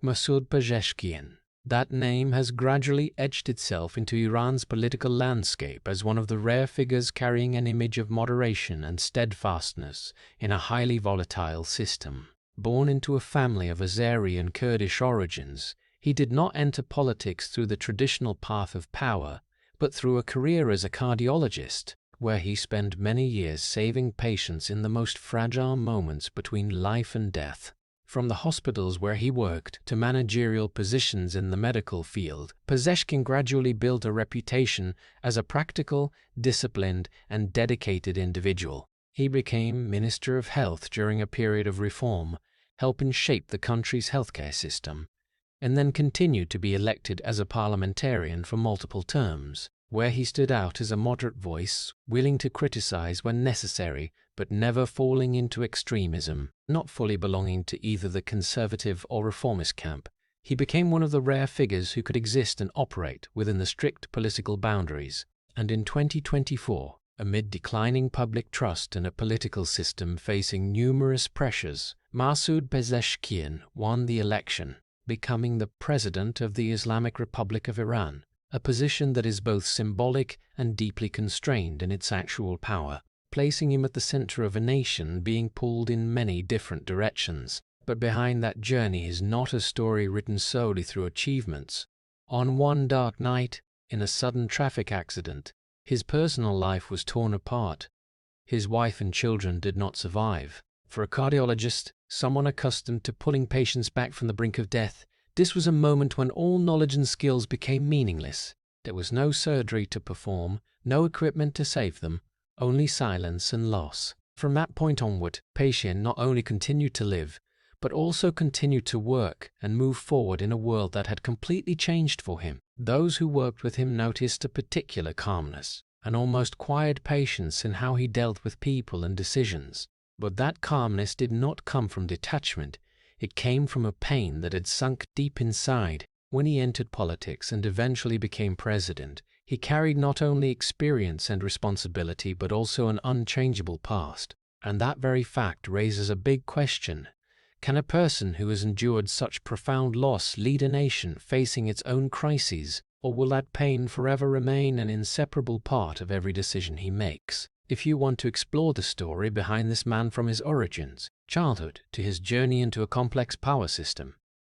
Masoud Pezeshkian. That name has gradually etched itself into Iran's political landscape as one of the rare figures carrying an image of moderation and steadfastness in a highly volatile system. Born into a family of Azeri and Kurdish origins, he did not enter politics through the traditional path of power, but through a career as a cardiologist, where he spent many years saving patients in the most fragile moments between life and death. From the hospitals where he worked to managerial positions in the medical field, Pezeshkian gradually built a reputation as a practical, disciplined, and dedicated individual. He became Minister of Health during a period of reform, helping shape the country's healthcare system, and then continued to be elected as a parliamentarian for multiple terms, where he stood out as a moderate voice, willing to criticize when necessary, but never falling into extremism. Not fully belonging to either the conservative or reformist camp, he became one of the rare figures who could exist and operate within the strict political boundaries. And in 2024, amid declining public trust in a political system facing numerous pressures, Masoud Pezeshkian won the election, becoming the President of the Islamic Republic of Iran, a position that is both symbolic and deeply constrained in its actual power, placing him at the center of a nation being pulled in many different directions. But behind that journey is not a story written solely through achievements. On one dark night, in a sudden traffic accident, his personal life was torn apart. His wife and children did not survive. For a cardiologist, someone accustomed to pulling patients back from the brink of death, this was a moment when all knowledge and skills became meaningless. There was no surgery to perform, no equipment to save them, only silence and loss. From that point onward, Pezeshkian not only continued to live, but also continued to work and move forward in a world that had completely changed for him. Those who worked with him noticed a particular calmness, an almost quiet patience in how he dealt with people and decisions. But that calmness did not come from detachment. It came from a pain that had sunk deep inside. When he entered politics and eventually became president, he carried not only experience and responsibility but also an unchangeable past. And that very fact raises a big question. Can a person who has endured such profound loss lead a nation facing its own crises, or will that pain forever remain an inseparable part of every decision he makes? If you want to explore the story behind this man from his origins, childhood, to his journey into a complex power system,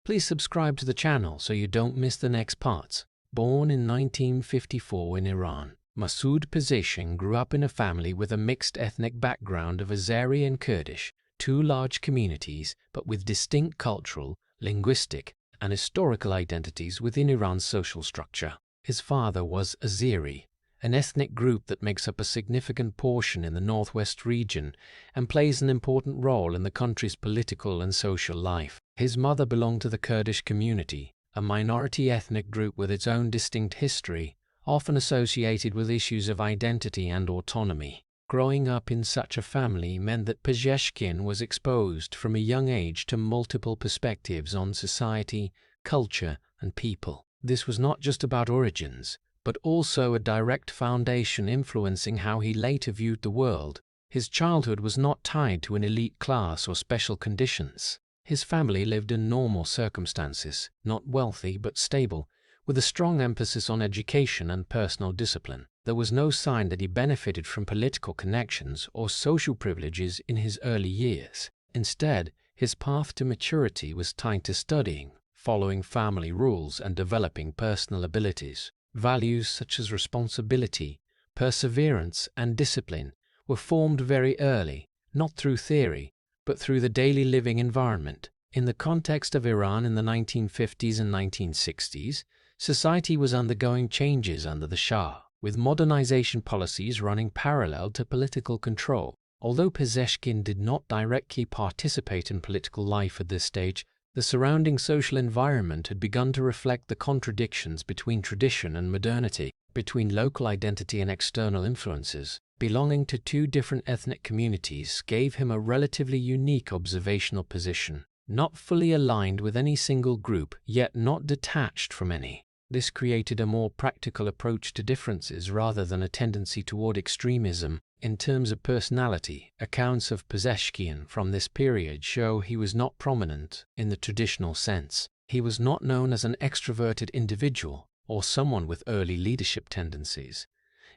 please subscribe to the channel so you don't miss the next parts. Born in 1954 in Iran, Masoud Pezeshkian grew up in a family with a mixed ethnic background of Azeri and Kurdish, two large communities but with distinct cultural, linguistic, and historical identities within Iran's social structure. His father was Azeri, an ethnic group that makes up a significant portion in the northwest region and plays an important role in the country's political and social life. His mother belonged to the Kurdish community, a minority ethnic group with its own distinct history, often associated with issues of identity and autonomy. Growing up in such a family meant that Pezeshkian was exposed from a young age to multiple perspectives on society, culture, and people. This was not just about origins, but also a direct foundation influencing how he later viewed the world. His childhood was not tied to an elite class or special conditions. His family lived in normal circumstances, not wealthy but stable, with a strong emphasis on education and personal discipline. There was no sign that he benefited from political connections or social privileges in his early years. Instead, his path to maturity was tied to studying, following family rules, and developing personal abilities. Values such as responsibility, perseverance, and discipline were formed very early, not through theory, but through the daily living environment. In the context of Iran in the 1950s and 1960s, society was undergoing changes under the Shah, with modernization policies running parallel to political control. Although Pezeshkian did not directly participate in political life at this stage, the surrounding social environment had begun to reflect the contradictions between tradition and modernity, between local identity and external influences. Belonging to two different ethnic communities gave him a relatively unique observational position, not fully aligned with any single group, yet not detached from any. This created a more practical approach to differences rather than a tendency toward extremism. In terms of personality, accounts of Pezeshkian from this period show he was not prominent in the traditional sense. He was not known as an extroverted individual or someone with early leadership tendencies.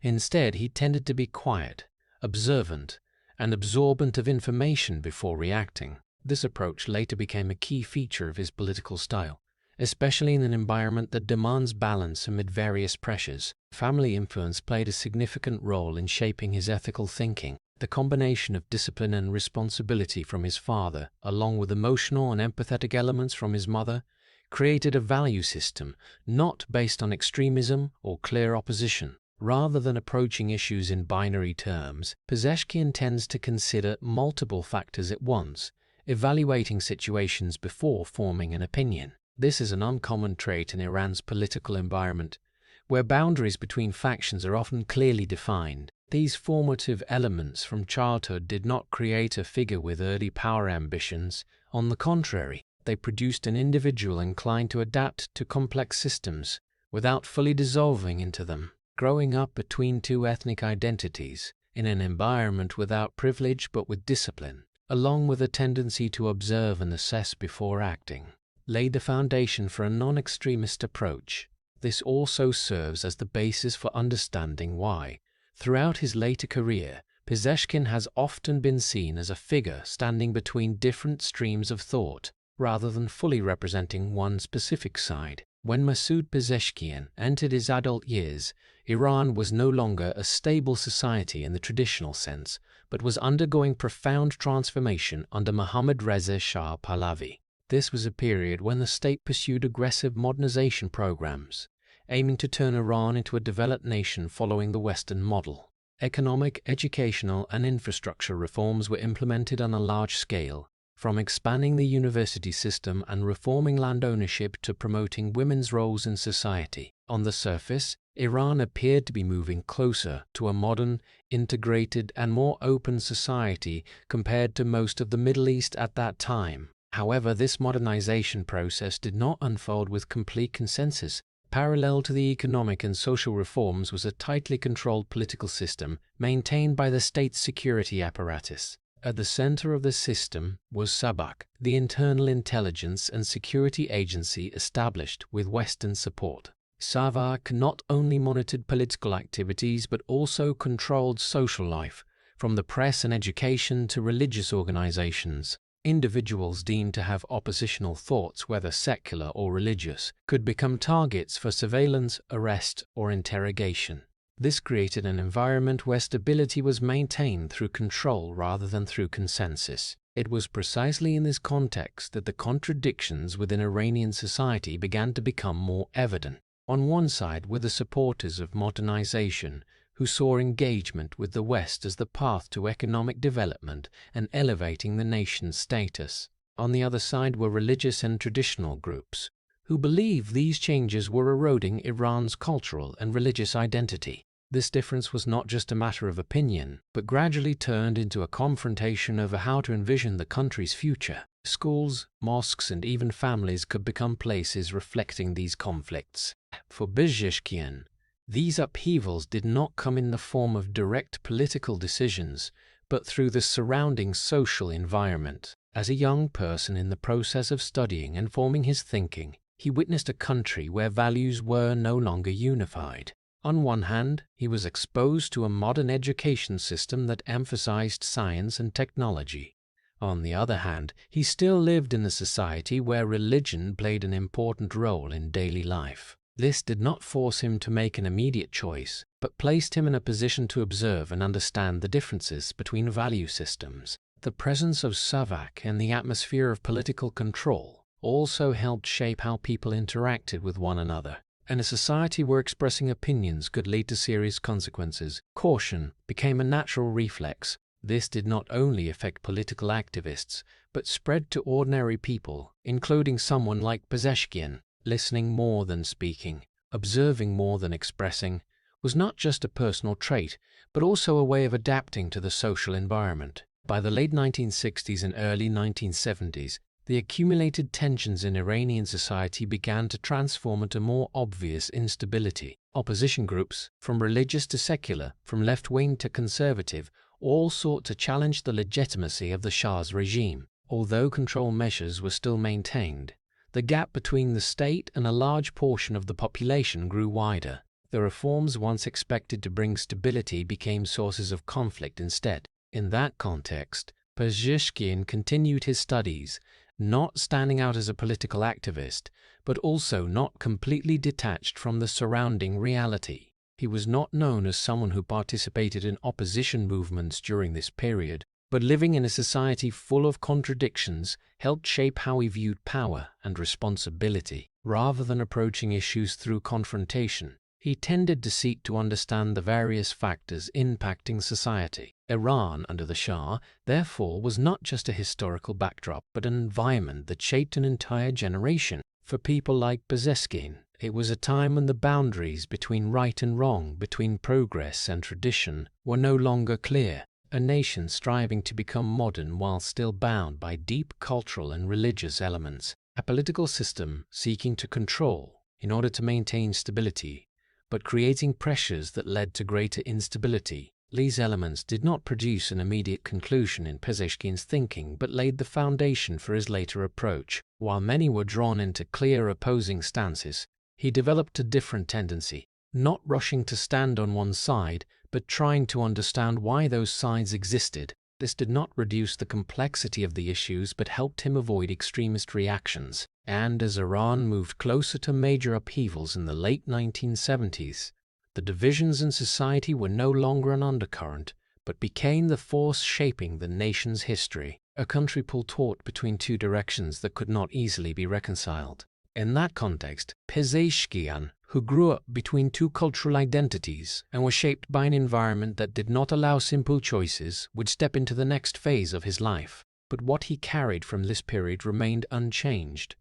Instead, he tended to be quiet, observant, and absorbent of information before reacting. This approach later became a key feature of his political style, especially in an environment that demands balance amid various pressures. Family influence played a significant role in shaping his ethical thinking. The combination of discipline and responsibility from his father, along with emotional and empathetic elements from his mother, created a value system not based on extremism or clear opposition. Rather than approaching issues in binary terms, Pezeshkian tends to consider multiple factors at once, evaluating situations before forming an opinion. This is an uncommon trait in Iran's political environment, where boundaries between factions are often clearly defined. These formative elements from childhood did not create a figure with early power ambitions. On the contrary, they produced an individual inclined to adapt to complex systems without fully dissolving into them. Growing up between two ethnic identities, in an environment without privilege but with discipline, along with a tendency to observe and assess before acting, laid the foundation for a non-extremist approach. This also serves as the basis for understanding why, throughout his later career, Pezeshkian has often been seen as a figure standing between different streams of thought, rather than fully representing one specific side. When Masoud Pezeshkian entered his adult years, Iran was no longer a stable society in the traditional sense, but was undergoing profound transformation under Mohammad Reza Shah Pahlavi. This was a period when the state pursued aggressive modernization programs, aiming to turn Iran into a developed nation following the Western model. Economic, educational, and infrastructure reforms were implemented on a large scale, from expanding the university system and reforming land ownership to promoting women's roles in society. On the surface, Iran appeared to be moving closer to a modern, integrated, and more open society compared to most of the Middle East at that time. However, this modernization process did not unfold with complete consensus. Parallel to the economic and social reforms was a tightly controlled political system maintained by the state's security apparatus. At the center of the system was Sabak, the internal intelligence and security agency established with Western support. Savak not only monitored political activities but also controlled social life, from the press and education to religious organizations. Individuals deemed to have oppositional thoughts, whether secular or religious, could become targets for surveillance, arrest, or interrogation. This created an environment where stability was maintained through control rather than through consensus. It was precisely in this context that the contradictions within Iranian society began to become more evident. On one side were the supporters of modernization, who saw engagement with the West as the path to economic development and elevating the nation's status. On the other side were religious and traditional groups, who believed these changes were eroding Iran's cultural and religious identity. This difference was not just a matter of opinion, but gradually turned into a confrontation over how to envision the country's future. Schools, mosques, and even families could become places reflecting these conflicts. For Pezeshkian, these upheavals did not come in the form of direct political decisions, but through the surrounding social environment. As a young person in the process of studying and forming his thinking, he witnessed a country where values were no longer unified. On one hand, he was exposed to a modern education system that emphasized science and technology. On the other hand, he still lived in a society where religion played an important role in daily life. This did not force him to make an immediate choice, but placed him in a position to observe and understand the differences between value systems. The presence of Savak and the atmosphere of political control also helped shape how people interacted with one another. In a society where expressing opinions could lead to serious consequences, caution became a natural reflex. This did not only affect political activists, but spread to ordinary people, including someone like Pezeshkian. Listening more than speaking, observing more than expressing, was not just a personal trait, but also a way of adapting to the social environment. By the late 1960s and early 1970s, the accumulated tensions in Iranian society began to transform into more obvious instability. Opposition groups, from religious to secular, from left-wing to conservative, all sought to challenge the legitimacy of the Shah's regime. Although control measures were still maintained, the gap between the state and a large portion of the population grew wider. The reforms once expected to bring stability became sources of conflict instead. In that context, Pezeshkian continued his studies, not standing out as a political activist, but also not completely detached from the surrounding reality. He was not known as someone who participated in opposition movements during this period, but living in a society full of contradictions helped shape how he viewed power and responsibility. Rather than approaching issues through confrontation, he tended to seek to understand the various factors impacting society. Iran under the Shah, therefore, was not just a historical backdrop, but an environment that shaped an entire generation. For people like Pezeshkian, it was a time when the boundaries between right and wrong, between progress and tradition, were no longer clear. A nation striving to become modern while still bound by deep cultural and religious elements. A political system seeking to control in order to maintain stability, but creating pressures that led to greater instability. These elements did not produce an immediate conclusion in Pezeshkian's thinking, but laid the foundation for his later approach. While many were drawn into clear opposing stances, he developed a different tendency, not rushing to stand on one side, but trying to understand why those sides existed. This did not reduce the complexity of the issues, but helped him avoid extremist reactions. And as Iran moved closer to major upheavals in the late 1970s, the divisions in society were no longer an undercurrent, but became the force shaping the nation's history. A country pulled taut between two directions that could not easily be reconciled. In that context, Pezeshkian, who grew up between two cultural identities and was shaped by an environment that did not allow simple choices, would step into the next phase of his life. But what he carried from this period remained unchanged,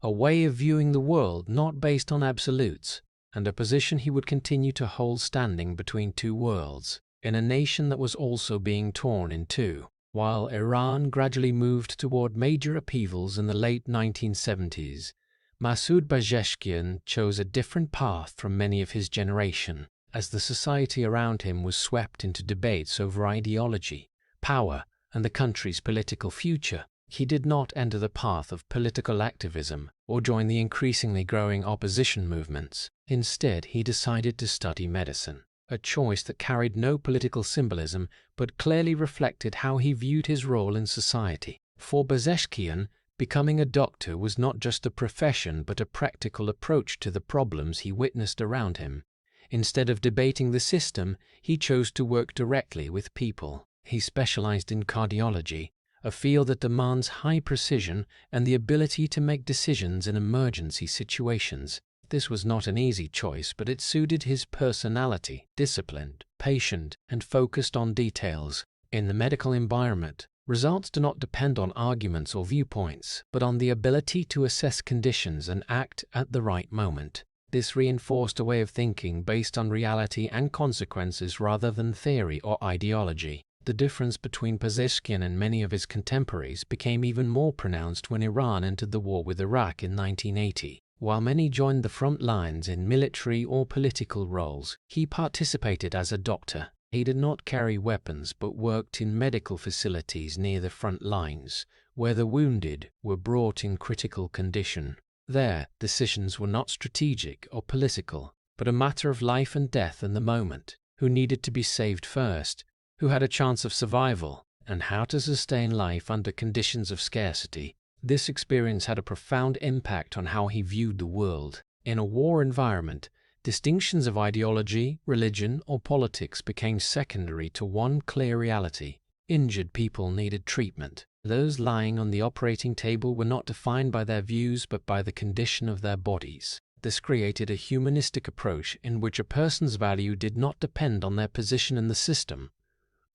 a way of viewing the world not based on absolutes, and a position he would continue to hold standing between two worlds, in a nation that was also being torn in two. While Iran gradually moved toward major upheavals in the late 1970s, Masoud Pezeshkian chose a different path from many of his generation. As the society around him was swept into debates over ideology, power, and the country's political future, he did not enter the path of political activism or join the increasingly growing opposition movements. Instead, he decided to study medicine, a choice that carried no political symbolism but clearly reflected how he viewed his role in society. For Pezeshkian, becoming a doctor was not just a profession but a practical approach to the problems he witnessed around him. Instead of debating the system, he chose to work directly with people. He specialized in cardiology, a field that demands high precision and the ability to make decisions in emergency situations. This was not an easy choice, but it suited his personality, disciplined, patient, and focused on details. In the medical environment, results do not depend on arguments or viewpoints, but on the ability to assess conditions and act at the right moment. This reinforced a way of thinking based on reality and consequences rather than theory or ideology. The difference between Pezeshkian and many of his contemporaries became even more pronounced when Iran entered the war with Iraq in 1980. While many joined the front lines in military or political roles, he participated as a doctor. He did not carry weapons but worked in medical facilities near the front lines, where the wounded were brought in critical condition. There, decisions were not strategic or political, but a matter of life and death in the moment. Who needed to be saved first, who had a chance of survival, and how to sustain life under conditions of scarcity. This experience had a profound impact on how he viewed the world. In a war environment, distinctions of ideology, religion, or politics became secondary to one clear reality. Injured people needed treatment. Those lying on the operating table were not defined by their views but by the condition of their bodies. This created a humanistic approach in which a person's value did not depend on their position in the system,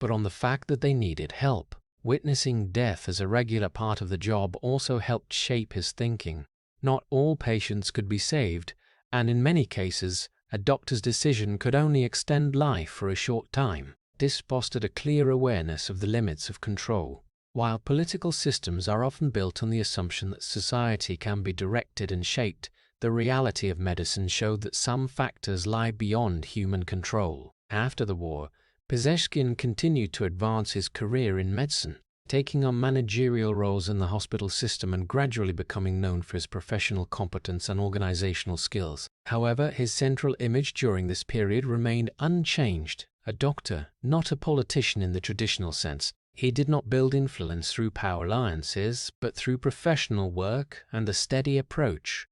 but on the fact that they needed help. Witnessing death as a regular part of the job also helped shape his thinking. Not all patients could be saved, and in many cases, a doctor's decision could only extend life for a short time. This fostered a clear awareness of the limits of control. While political systems are often built on the assumption that society can be directed and shaped, the reality of medicine showed that some factors lie beyond human control. After the war, Pezeshkian continued to advance his career in medicine, taking on managerial roles in the hospital system and gradually becoming known for his professional competence and organizational skills. However, his central image during this period remained unchanged: a doctor, not a politician in the traditional sense. He did not build influence through power alliances, but through professional work and a steady approach.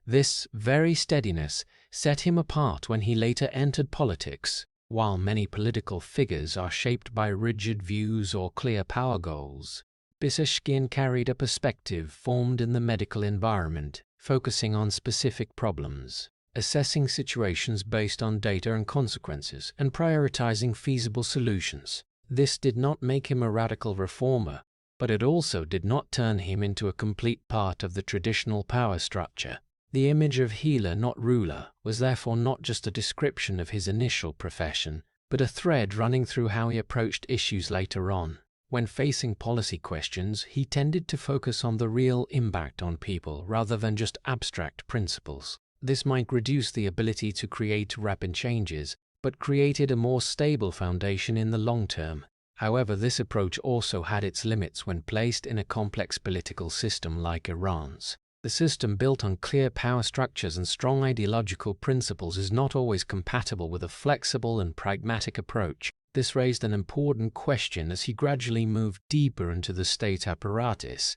This very steadiness set him apart when he later entered politics. While many political figures are shaped by rigid views or clear power goals, Pezeshkian carried a perspective formed in the medical environment, focusing on specific problems, assessing situations based on data and consequences, and prioritizing feasible solutions. This did not make him a radical reformer, but it also did not turn him into a complete part of the traditional power structure. The image of healer, not ruler, was therefore not just a description of his initial profession, but a thread running through how he approached issues later on. When facing policy questions, he tended to focus on the real impact on people rather than just abstract principles. This might reduce the ability to create rapid changes, but created a more stable foundation in the long term. However, this approach also had its limits when placed in a complex political system like Iran's. The system built on clear power structures and strong ideological principles is not always compatible with a flexible and pragmatic approach. This raised an important question as he gradually moved deeper into the state apparatus.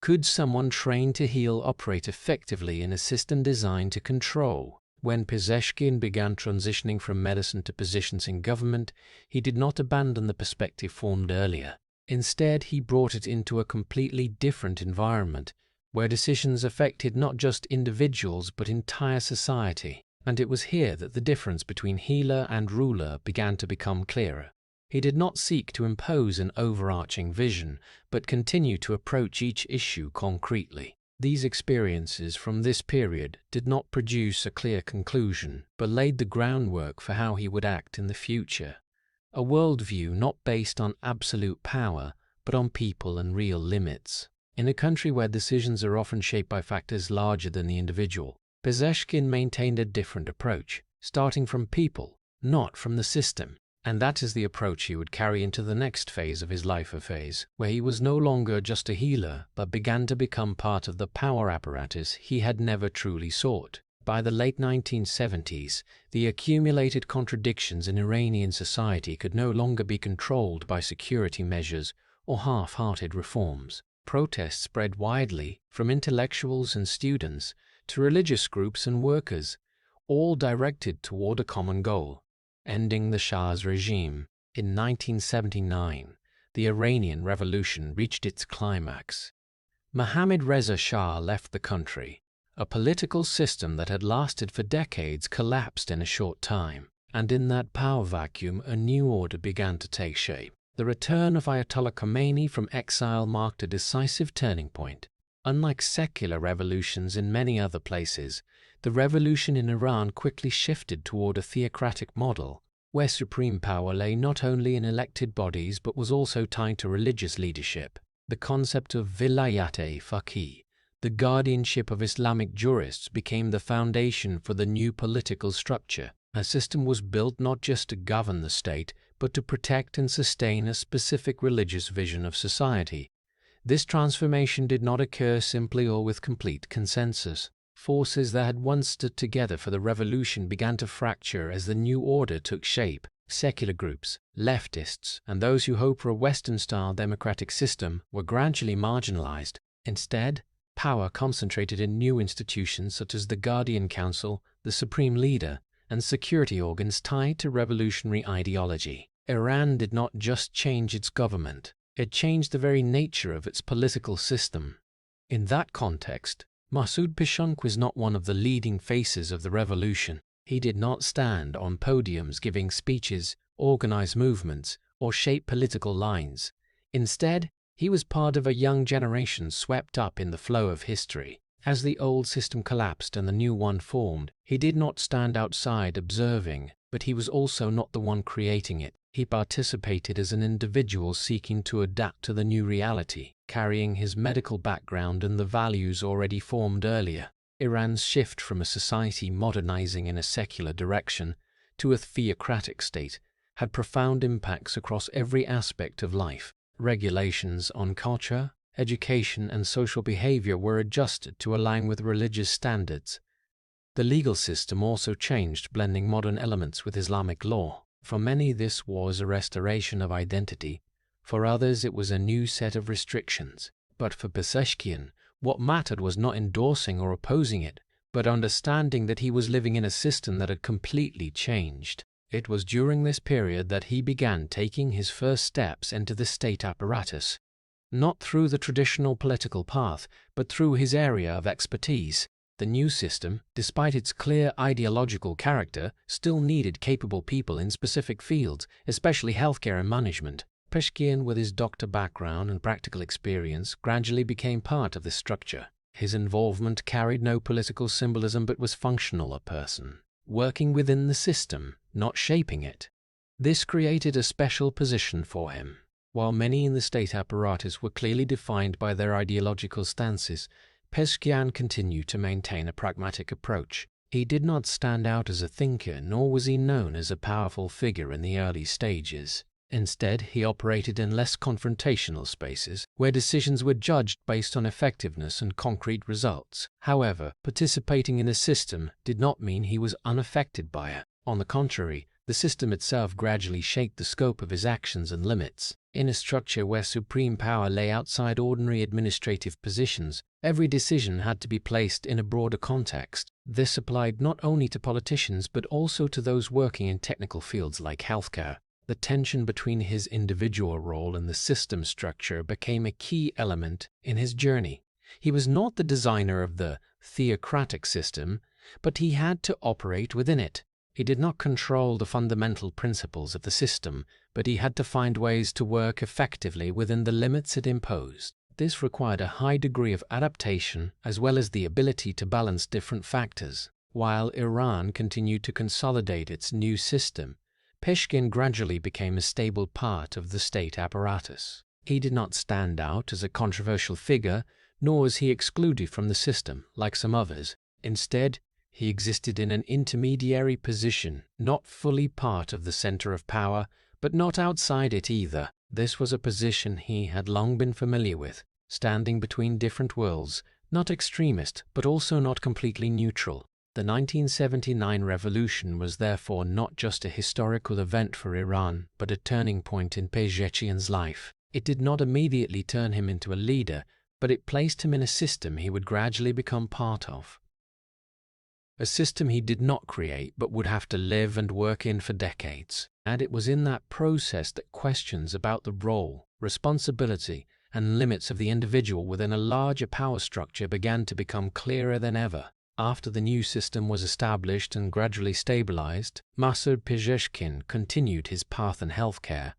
Could someone trained to heal operate effectively in a system designed to control? When Pezeshkian began transitioning from medicine to positions in government, he did not abandon the perspective formed earlier. Instead, he brought it into a completely different environment, where decisions affected not just individuals but entire society. And it was here that the difference between healer and ruler began to become clearer. He did not seek to impose an overarching vision, but continued to approach each issue concretely. These experiences from this period did not produce a clear conclusion, but laid the groundwork for how he would act in the future. A worldview not based on absolute power, but on people and real limits. In a country where decisions are often shaped by factors larger than the individual, Pezeshkian maintained a different approach, starting from people, not from the system. And that is the approach he would carry into the next phase of his life phase, where he was no longer just a healer, but began to become part of the power apparatus he had never truly sought. By the late 1970s, the accumulated contradictions in Iranian society could no longer be controlled by security measures or half-hearted reforms. Protests spread widely, from intellectuals and students to religious groups and workers, all directed toward a common goal: ending the Shah's regime. In 1979, the Iranian Revolution reached its climax. Mohammad Reza Shah left the country. A political system that had lasted for decades collapsed in a short time, and in that power vacuum a new order began to take shape. The return of Ayatollah Khomeini from exile marked a decisive turning point. Unlike secular revolutions in many other places, the revolution in Iran quickly shifted toward a theocratic model, where supreme power lay not only in elected bodies but was also tied to religious leadership. The concept of vilayat-e-faqih, the guardianship of Islamic jurists, became the foundation for the new political structure. A system was built not just to govern the state, but to protect and sustain a specific religious vision of society. This transformation did not occur simply or with complete consensus. Forces that had once stood together for the revolution began to fracture as the new order took shape. Secular groups, leftists, and those who hoped for a Western-style democratic system were gradually marginalized. Instead, power concentrated in new institutions such as the Guardian Council, the Supreme Leader, and security organs tied to revolutionary ideology. Iran did not just change its government, it changed the very nature of its political system. In that context, Masoud Pezeshkian was not one of the leading faces of the revolution. He did not stand on podiums giving speeches, organize movements, or shape political lines. Instead, he was part of a young generation swept up in the flow of history. As the old system collapsed and the new one formed, he did not stand outside observing, but he was also not the one creating it. He participated as an individual seeking to adapt to the new reality, carrying his medical background and the values already formed earlier. Iran's shift from a society modernizing in a secular direction to a theocratic state had profound impacts across every aspect of life. Regulations on culture, education, and social behavior were adjusted to align with religious standards. The legal system also changed, blending modern elements with Islamic law. For many, this was a restoration of identity. For others, it was a new set of restrictions. But for Pezeshkian, what mattered was not endorsing or opposing it, but understanding that he was living in a system that had completely changed. It was during this period that he began taking his first steps into the state apparatus, not through the traditional political path, but through his area of expertise. The new system, despite its clear ideological character, still needed capable people in specific fields, especially healthcare and management. Pezeshkian, with his doctor background and practical experience, gradually became part of this structure. His involvement carried no political symbolism but was functional, a person working within the system, not shaping it. This created a special position for him. While many in the state apparatus were clearly defined by their ideological stances, Pezeshkian continued to maintain a pragmatic approach. He did not stand out as a thinker, nor was he known as a powerful figure in the early stages. Instead, he operated in less confrontational spaces, where decisions were judged based on effectiveness and concrete results. However, participating in the system did not mean he was unaffected by it. On the contrary, the system itself gradually shaped the scope of his actions and limits. In a structure where supreme power lay outside ordinary administrative positions, every decision had to be placed in a broader context. This applied not only to politicians but also to those working in technical fields like healthcare. The tension between his individual role and the system structure became a key element in his journey. He was not the designer of the theocratic system, but he had to operate within it. He did not control the fundamental principles of the system, but he had to find ways to work effectively within the limits it imposed. This required a high degree of adaptation as well as the ability to balance different factors. While Iran continued to consolidate its new system, Pezeshkian gradually became a stable part of the state apparatus. He did not stand out as a controversial figure, nor was he excluded from the system like some others. Instead, he existed in an intermediary position, not fully part of the center of power, but not outside it either. This was a position he had long been familiar with, standing between different worlds, not extremist, but also not completely neutral. The 1979 revolution was therefore not just a historical event for Iran, but a turning point in Pezeshkian's life. It did not immediately turn him into a leader, but it placed him in a system he would gradually become part of. A system he did not create, but would have to live and work in for decades. And it was in that process that questions about the role, responsibility, and limits of the individual within a larger power structure began to become clearer than ever. After the new system was established and gradually stabilized, Masoud Pezeshkian continued his path in healthcare,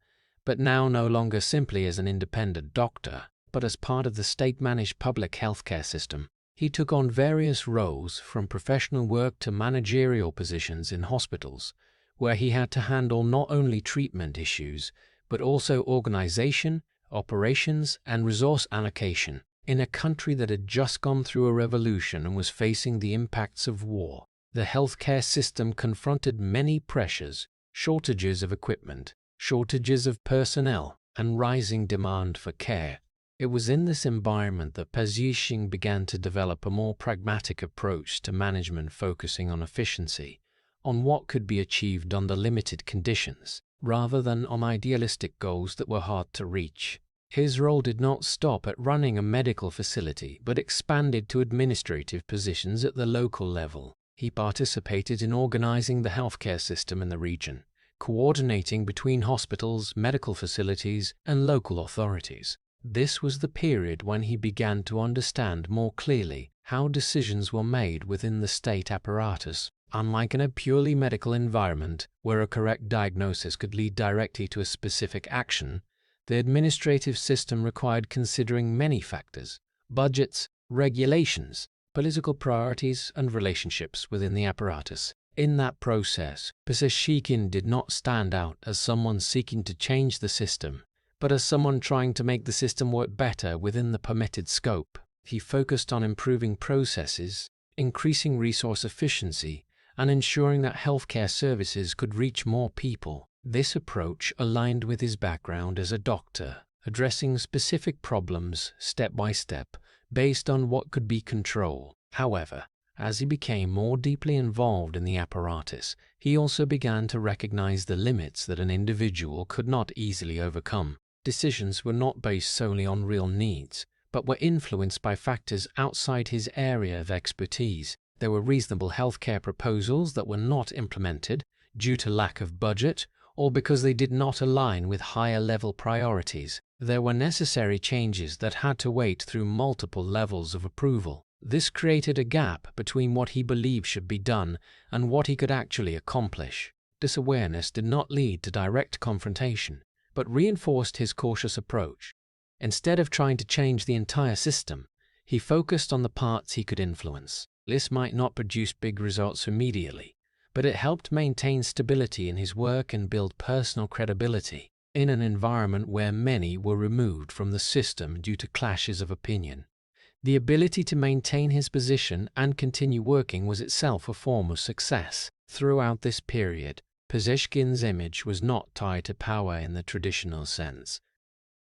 but now no longer simply as an independent doctor, but as part of the state-managed public healthcare system. He took on various roles, from professional work to managerial positions in hospitals, where he had to handle not only treatment issues, but also organization, operations, and resource allocation. In a country that had just gone through a revolution and was facing the impacts of war, the healthcare system confronted many pressures: shortages of equipment, shortages of personnel, and rising demand for care. It was in this environment that Pezeshkian began to develop a more pragmatic approach to management, focusing on efficiency, on what could be achieved under limited conditions, rather than on idealistic goals that were hard to reach. His role did not stop at running a medical facility, but expanded to administrative positions at the local level. He participated in organizing the healthcare system in the region, coordinating between hospitals, medical facilities, and local authorities. This was the period when he began to understand more clearly how decisions were made within the state apparatus. Unlike in a purely medical environment, where a correct diagnosis could lead directly to a specific action, the administrative system required considering many factors: budgets, regulations, political priorities, and relationships within the apparatus. In that process, Pezeshkian did not stand out as someone seeking to change the system, but as someone trying to make the system work better within the permitted scope. He focused on improving processes, increasing resource efficiency, and ensuring that healthcare services could reach more people. This approach aligned with his background as a doctor, addressing specific problems step by step based on what could be controlled. However, as he became more deeply involved in the apparatus, he also began to recognize the limits that an individual could not easily overcome. Decisions were not based solely on real needs, but were influenced by factors outside his area of expertise. There were reasonable healthcare proposals that were not implemented due to lack of budget or because they did not align with higher-level priorities. There were necessary changes that had to wait through multiple levels of approval. This created a gap between what he believed should be done and what he could actually accomplish. This awareness did not lead to direct confrontation, but reinforced his cautious approach. Instead of trying to change the entire system, he focused on the parts he could influence. This might not produce big results immediately, but it helped maintain stability in his work and build personal credibility in an environment where many were removed from the system due to clashes of opinion. The ability to maintain his position and continue working was itself a form of success. Throughout this period, Pezeshkian's image was not tied to power in the traditional sense.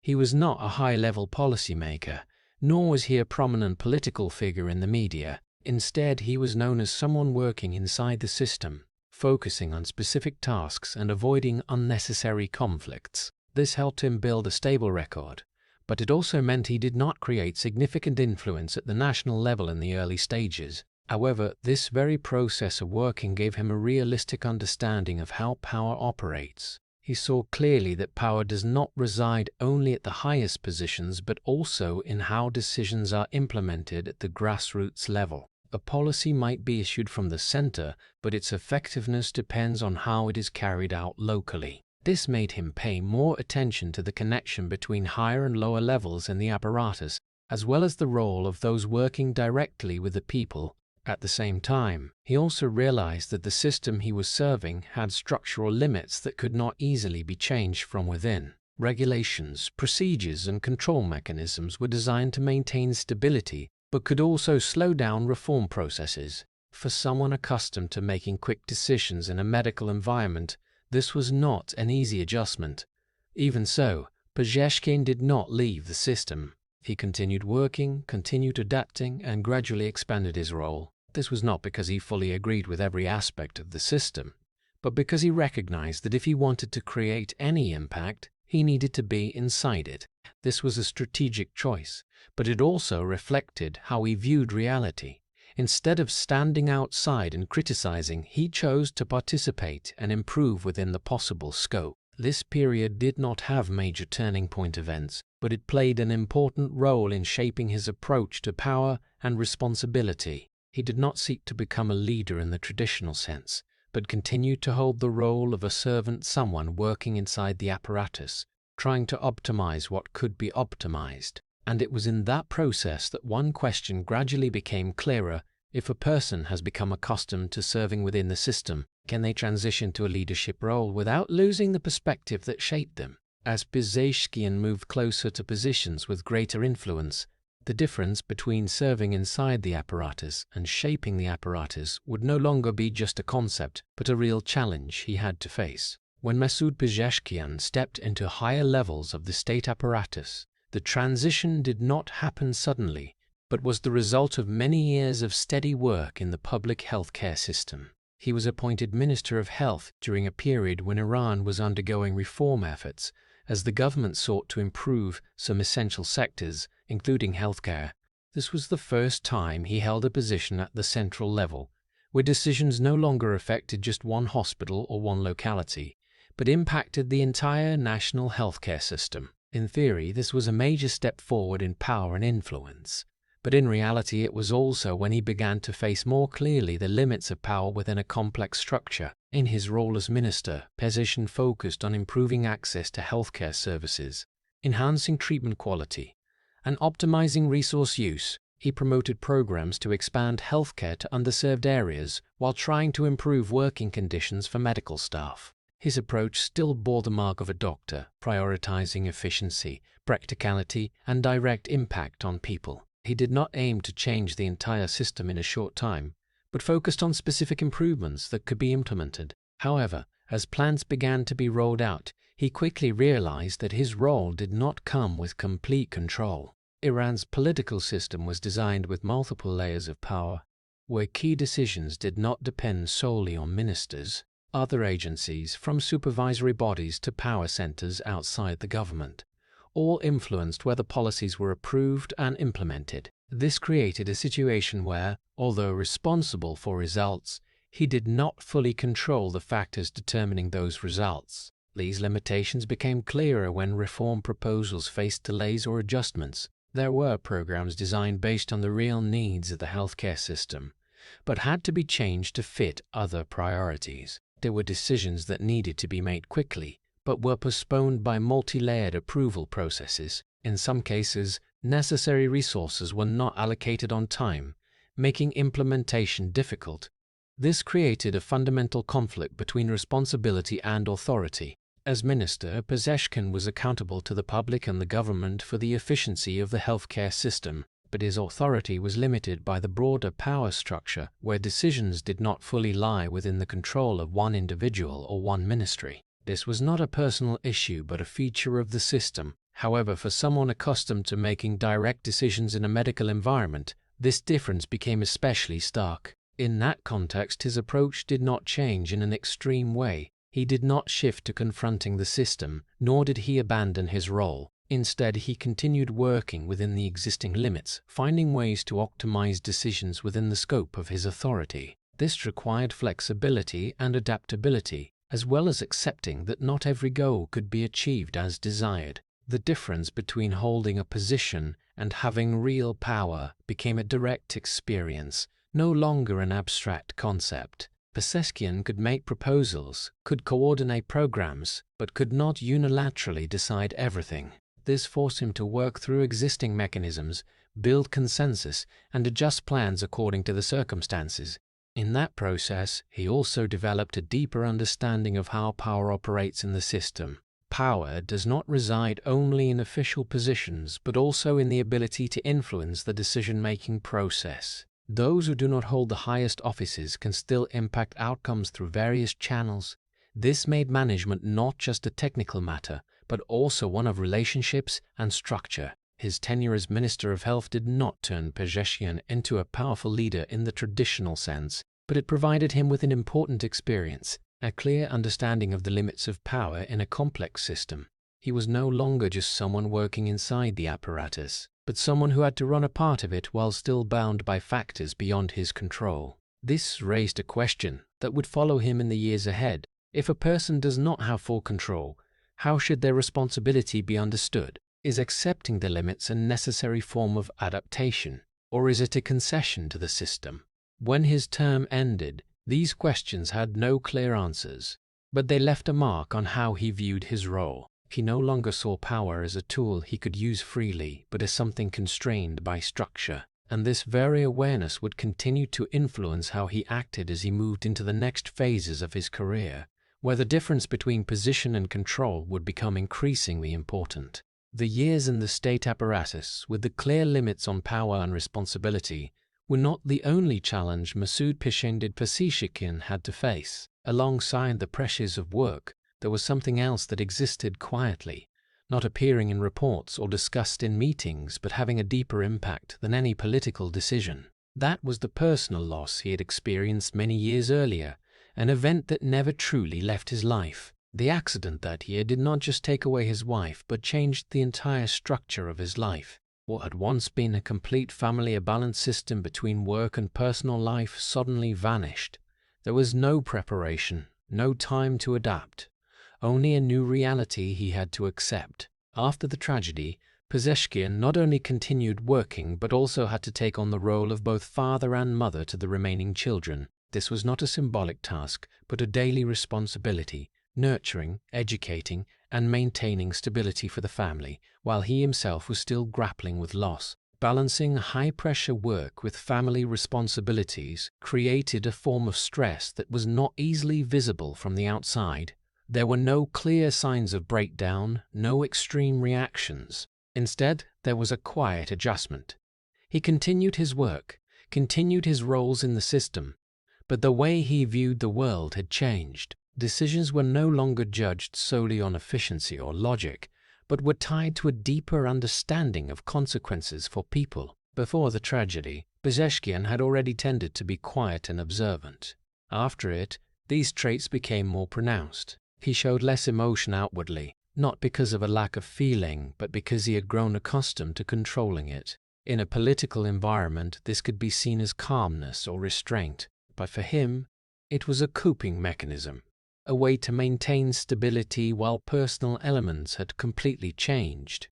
He was not a high-level policymaker, nor was he a prominent political figure in the media. Instead, he was known as someone working inside the system, focusing on specific tasks and avoiding unnecessary conflicts. This helped him build a stable record, but it also meant he did not create significant influence at the national level in the early stages. However, this very process of working gave him a realistic understanding of how power operates. He saw clearly that power does not reside only at the highest positions, but also in how decisions are implemented at the grassroots level. A policy might be issued from the center, but its effectiveness depends on how it is carried out locally. This made him pay more attention to the connection between higher and lower levels in the apparatus, as well as the role of those working directly with the people. At the same time, he also realized that the system he was serving had structural limits that could not easily be changed from within. Regulations, procedures, and control mechanisms were designed to maintain stability, but could also slow down reform processes. For someone accustomed to making quick decisions in a medical environment, this was not an easy adjustment. Even so, Pezeshkian did not leave the system. He continued working, continued adapting, and gradually expanded his role. This was not because he fully agreed with every aspect of the system, but because he recognized that if he wanted to create any impact, he needed to be inside it. This was a strategic choice, but it also reflected how he viewed reality. Instead of standing outside and criticizing, he chose to participate and improve within the possible scope. This period did not have major turning point events, but it played an important role in shaping his approach to power and responsibility. He did not seek to become a leader in the traditional sense, but continued to hold the role of a servant, someone working inside the apparatus, trying to optimize what could be optimized. And it was in that process that one question gradually became clearer: if a person has become accustomed to serving within the system, can they transition to a leadership role without losing the perspective that shaped them? As Pezeshkian moved closer to positions with greater influence, the difference between serving inside the apparatus and shaping the apparatus would no longer be just a concept, but a real challenge he had to face. When Masoud Pezeshkian stepped into higher levels of the state apparatus, the transition did not happen suddenly, but was the result of many years of steady work in the public healthcare system. He was appointed Minister of Health during a period when Iran was undergoing reform efforts, as the government sought to improve some essential sectors, including healthcare. This was the first time he held a position at the central level, where decisions no longer affected just one hospital or one locality, but impacted the entire national healthcare system. In theory, this was a major step forward in power and influence, but in reality it was also when he began to face more clearly the limits of power within a complex structure. In his role as minister, Pezeshkian focused on improving access to healthcare services, enhancing treatment quality, and optimizing resource use. He promoted programs to expand healthcare to underserved areas while trying to improve working conditions for medical staff. His approach still bore the mark of a doctor, prioritizing efficiency, practicality, and direct impact on people. He did not aim to change the entire system in a short time, but focused on specific improvements that could be implemented. However, as plans began to be rolled out, he quickly realized that his role did not come with complete control. Iran's political system was designed with multiple layers of power, where key decisions did not depend solely on ministers, other agencies, from supervisory bodies to power centers outside the government, all influenced whether policies were approved and implemented. This created a situation where, although responsible for results, he did not fully control the factors determining those results. These limitations became clearer when reform proposals faced delays or adjustments. There were programs designed based on the real needs of the healthcare system, but had to be changed to fit other priorities. There were decisions that needed to be made quickly, but were postponed by multi-layered approval processes. In some cases, necessary resources were not allocated on time, making implementation difficult. This created a fundamental conflict between responsibility and authority. As minister, Pezeshkian was accountable to the public and the government for the efficiency of the healthcare system, but his authority was limited by the broader power structure, where decisions did not fully lie within the control of one individual or one ministry. This was not a personal issue but a feature of the system. However, for someone accustomed to making direct decisions in a medical environment, this difference became especially stark. In that context, his approach did not change in an extreme way. He did not shift to confronting the system, nor did he abandon his role. Instead, he continued working within the existing limits, finding ways to optimize decisions within the scope of his authority. This required flexibility and adaptability, as well as accepting that not every goal could be achieved as desired. The difference between holding a position and having real power became a direct experience, no longer an abstract concept. Pezeshkian could make proposals, could coordinate programs, but could not unilaterally decide everything. This forced him to work through existing mechanisms, build consensus, and adjust plans according to the circumstances. In that process, he also developed a deeper understanding of how power operates in the system. Power does not reside only in official positions, but also in the ability to influence the decision-making process. Those who do not hold the highest offices can still impact outcomes through various channels. This made management not just a technical matter, but also one of relationships and structure. His tenure as Minister of Health did not turn Pezeshkian into a powerful leader in the traditional sense, but it provided him with an important experience, a clear understanding of the limits of power in a complex system. He was no longer just someone working inside the apparatus, but someone who had to run a part of it while still bound by factors beyond his control. This raised a question that would follow him in the years ahead. If a person does not have full control, how should their responsibility be understood? Is accepting the limits a necessary form of adaptation, or is it a concession to the system? When his term ended, these questions had no clear answers, but they left a mark on how he viewed his role. He no longer saw power as a tool he could use freely, but as something constrained by structure. And this very awareness would continue to influence how he acted as he moved into the next phases of his career, where the difference between position and control would become increasingly important. The years in the state apparatus, with the clear limits on power and responsibility, were not the only challenge Masoud Pezeshkian had to face. Alongside the pressures of work, there was something else that existed quietly, not appearing in reports or discussed in meetings, but having a deeper impact than any political decision. That was the personal loss he had experienced many years earlier, an event that never truly left his life. The accident that year did not just take away his wife, but changed the entire structure of his life. What had once been a complete family, a balanced system between work and personal life, suddenly vanished. There was no preparation, no time to adapt. Only a new reality he had to accept. After the tragedy, Pezeshkian not only continued working but also had to take on the role of both father and mother to the remaining children. This was not a symbolic task, but a daily responsibility, nurturing, educating, and maintaining stability for the family, while he himself was still grappling with loss. Balancing high-pressure work with family responsibilities created a form of stress that was not easily visible from the outside. There were no clear signs of breakdown, no extreme reactions. Instead, there was a quiet adjustment. He continued his work, continued his roles in the system, but the way he viewed the world had changed. Decisions were no longer judged solely on efficiency or logic, but were tied to a deeper understanding of consequences for people. Before the tragedy, Pezeshkian had already tended to be quiet and observant. After it, these traits became more pronounced. He showed less emotion outwardly, not because of a lack of feeling, but because he had grown accustomed to controlling it. In a political environment, this could be seen as calmness or restraint, but for him, it was a coping mechanism, a way to maintain stability while personal elements had completely changed.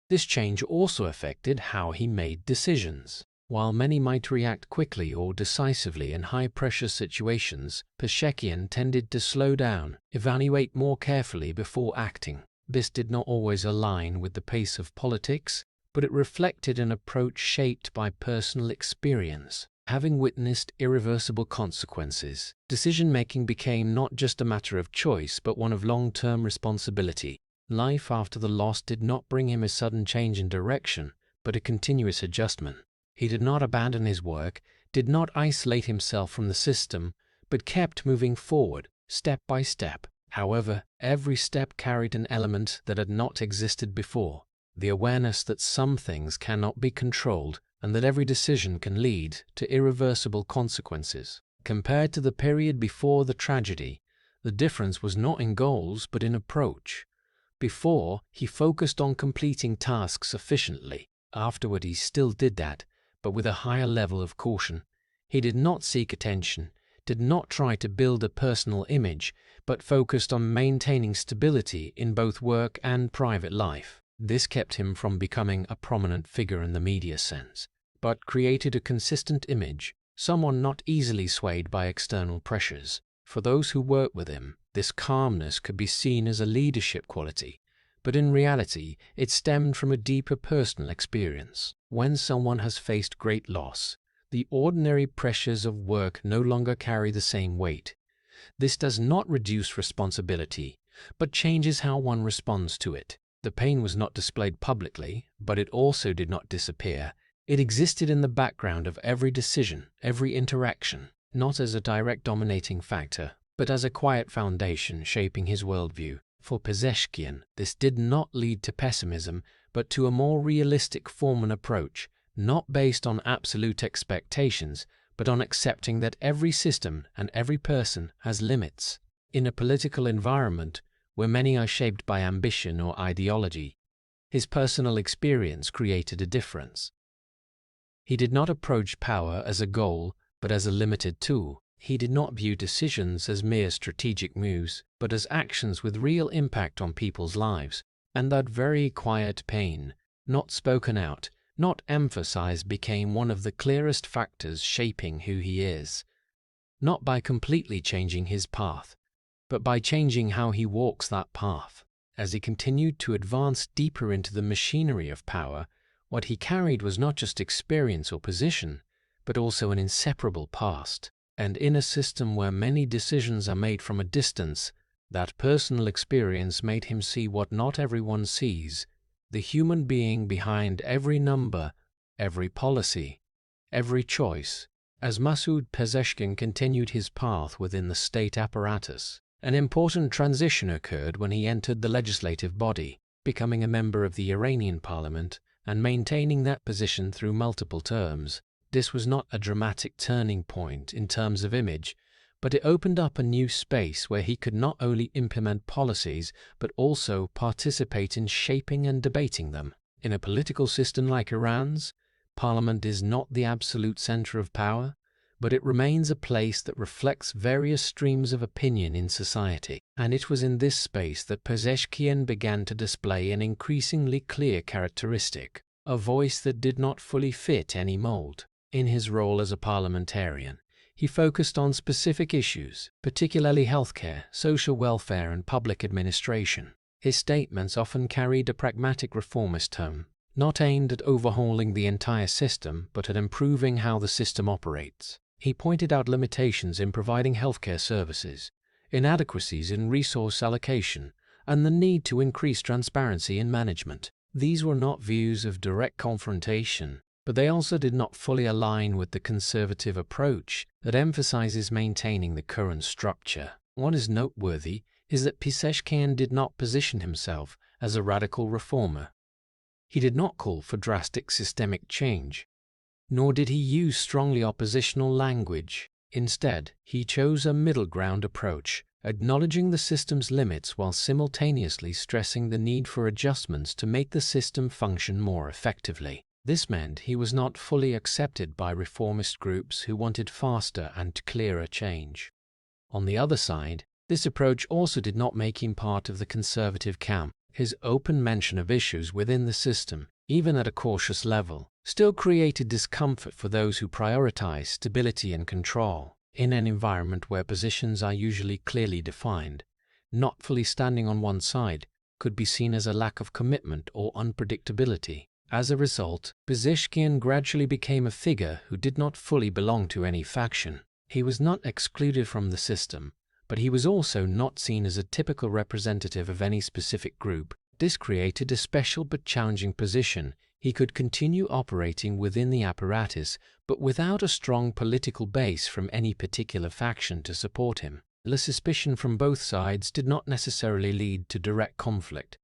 This change also affected how he made decisions. While many might react quickly or decisively in high-pressure situations, Pezeshkian tended to slow down, evaluate more carefully before acting. This did not always align with the pace of politics, but it reflected an approach shaped by personal experience. Having witnessed irreversible consequences, decision-making became not just a matter of choice, but one of long-term responsibility. Life after the loss did not bring him a sudden change in direction, but a continuous adjustment. He did not abandon his work, did not isolate himself from the system, but kept moving forward, step by step. However, every step carried an element that had not existed before: the awareness that some things cannot be controlled and that every decision can lead to irreversible consequences. Compared to the period before the tragedy, the difference was not in goals but in approach. Before, he focused on completing tasks efficiently. Afterward, he still did that, but with a higher level of caution. He did not seek attention, did not try to build a personal image, but focused on maintaining stability in both work and private life. This kept him from becoming a prominent figure in the media sense, but created a consistent image, someone not easily swayed by external pressures. For those who worked with him, this calmness could be seen as a leadership quality, but in reality, it stemmed from a deeper personal experience. When someone has faced great loss, the ordinary pressures of work no longer carry the same weight. This does not reduce responsibility, but changes how one responds to it. The pain was not displayed publicly, but it also did not disappear. It existed in the background of every decision, every interaction, not as a direct dominating factor, but as a quiet foundation shaping his worldview. For Pezeshkian, this did not lead to pessimism, but to a more realistic form and approach, not based on absolute expectations, but on accepting that every system and every person has limits. In a political environment where many are shaped by ambition or ideology, his personal experience created a difference. He did not approach power as a goal, but as a limited tool. He did not view decisions as mere strategic moves, but as actions with real impact on people's lives. And that very quiet pain, not spoken out, not emphasized, became one of the clearest factors shaping who he is. Not by completely changing his path, but by changing how he walks that path. As he continued to advance deeper into the machinery of power, what he carried was not just experience or position, but also an inseparable past. And in a system where many decisions are made from a distance, that personal experience made him see what not everyone sees: the human being behind every number, every policy, every choice. As Masoud Pezeshkian continued his path within the state apparatus, an important transition occurred when he entered the legislative body, becoming a member of the Iranian parliament and maintaining that position through multiple terms. This was not a dramatic turning point in terms of image, but it opened up a new space where he could not only implement policies, but also participate in shaping and debating them. In a political system like Iran's, parliament is not the absolute center of power, but it remains a place that reflects various streams of opinion in society. And it was in this space that Pezeshkian began to display an increasingly clear characteristic, a voice that did not fully fit any mold. In his role as a parliamentarian, he focused on specific issues, particularly healthcare, social welfare, and public administration. His statements often carried a pragmatic reformist tone, not aimed at overhauling the entire system, but at improving how the system operates. He pointed out limitations in providing healthcare services, inadequacies in resource allocation, and the need to increase transparency in management. These were not views of direct confrontation, but they also did not fully align with the conservative approach that emphasizes maintaining the current structure. What is noteworthy is that Pezeshkian did not position himself as a radical reformer. He did not call for drastic systemic change, nor did he use strongly oppositional language. Instead, he chose a middle ground approach, acknowledging the system's limits while simultaneously stressing the need for adjustments to make the system function more effectively. This meant he was not fully accepted by reformist groups who wanted faster and clearer change. On the other side, this approach also did not make him part of the conservative camp. His open mention of issues within the system, even at a cautious level, still created discomfort for those who prioritize stability and control. In an environment where positions are usually clearly defined, not fully standing on one side could be seen as a lack of commitment or unpredictability. As a result, Pezeshkian gradually became a figure who did not fully belong to any faction. He was not excluded from the system, but he was also not seen as a typical representative of any specific group. This created a special but challenging position. He could continue operating within the apparatus, but without a strong political base from any particular faction to support him. The suspicion from both sides did not necessarily lead to direct conflict,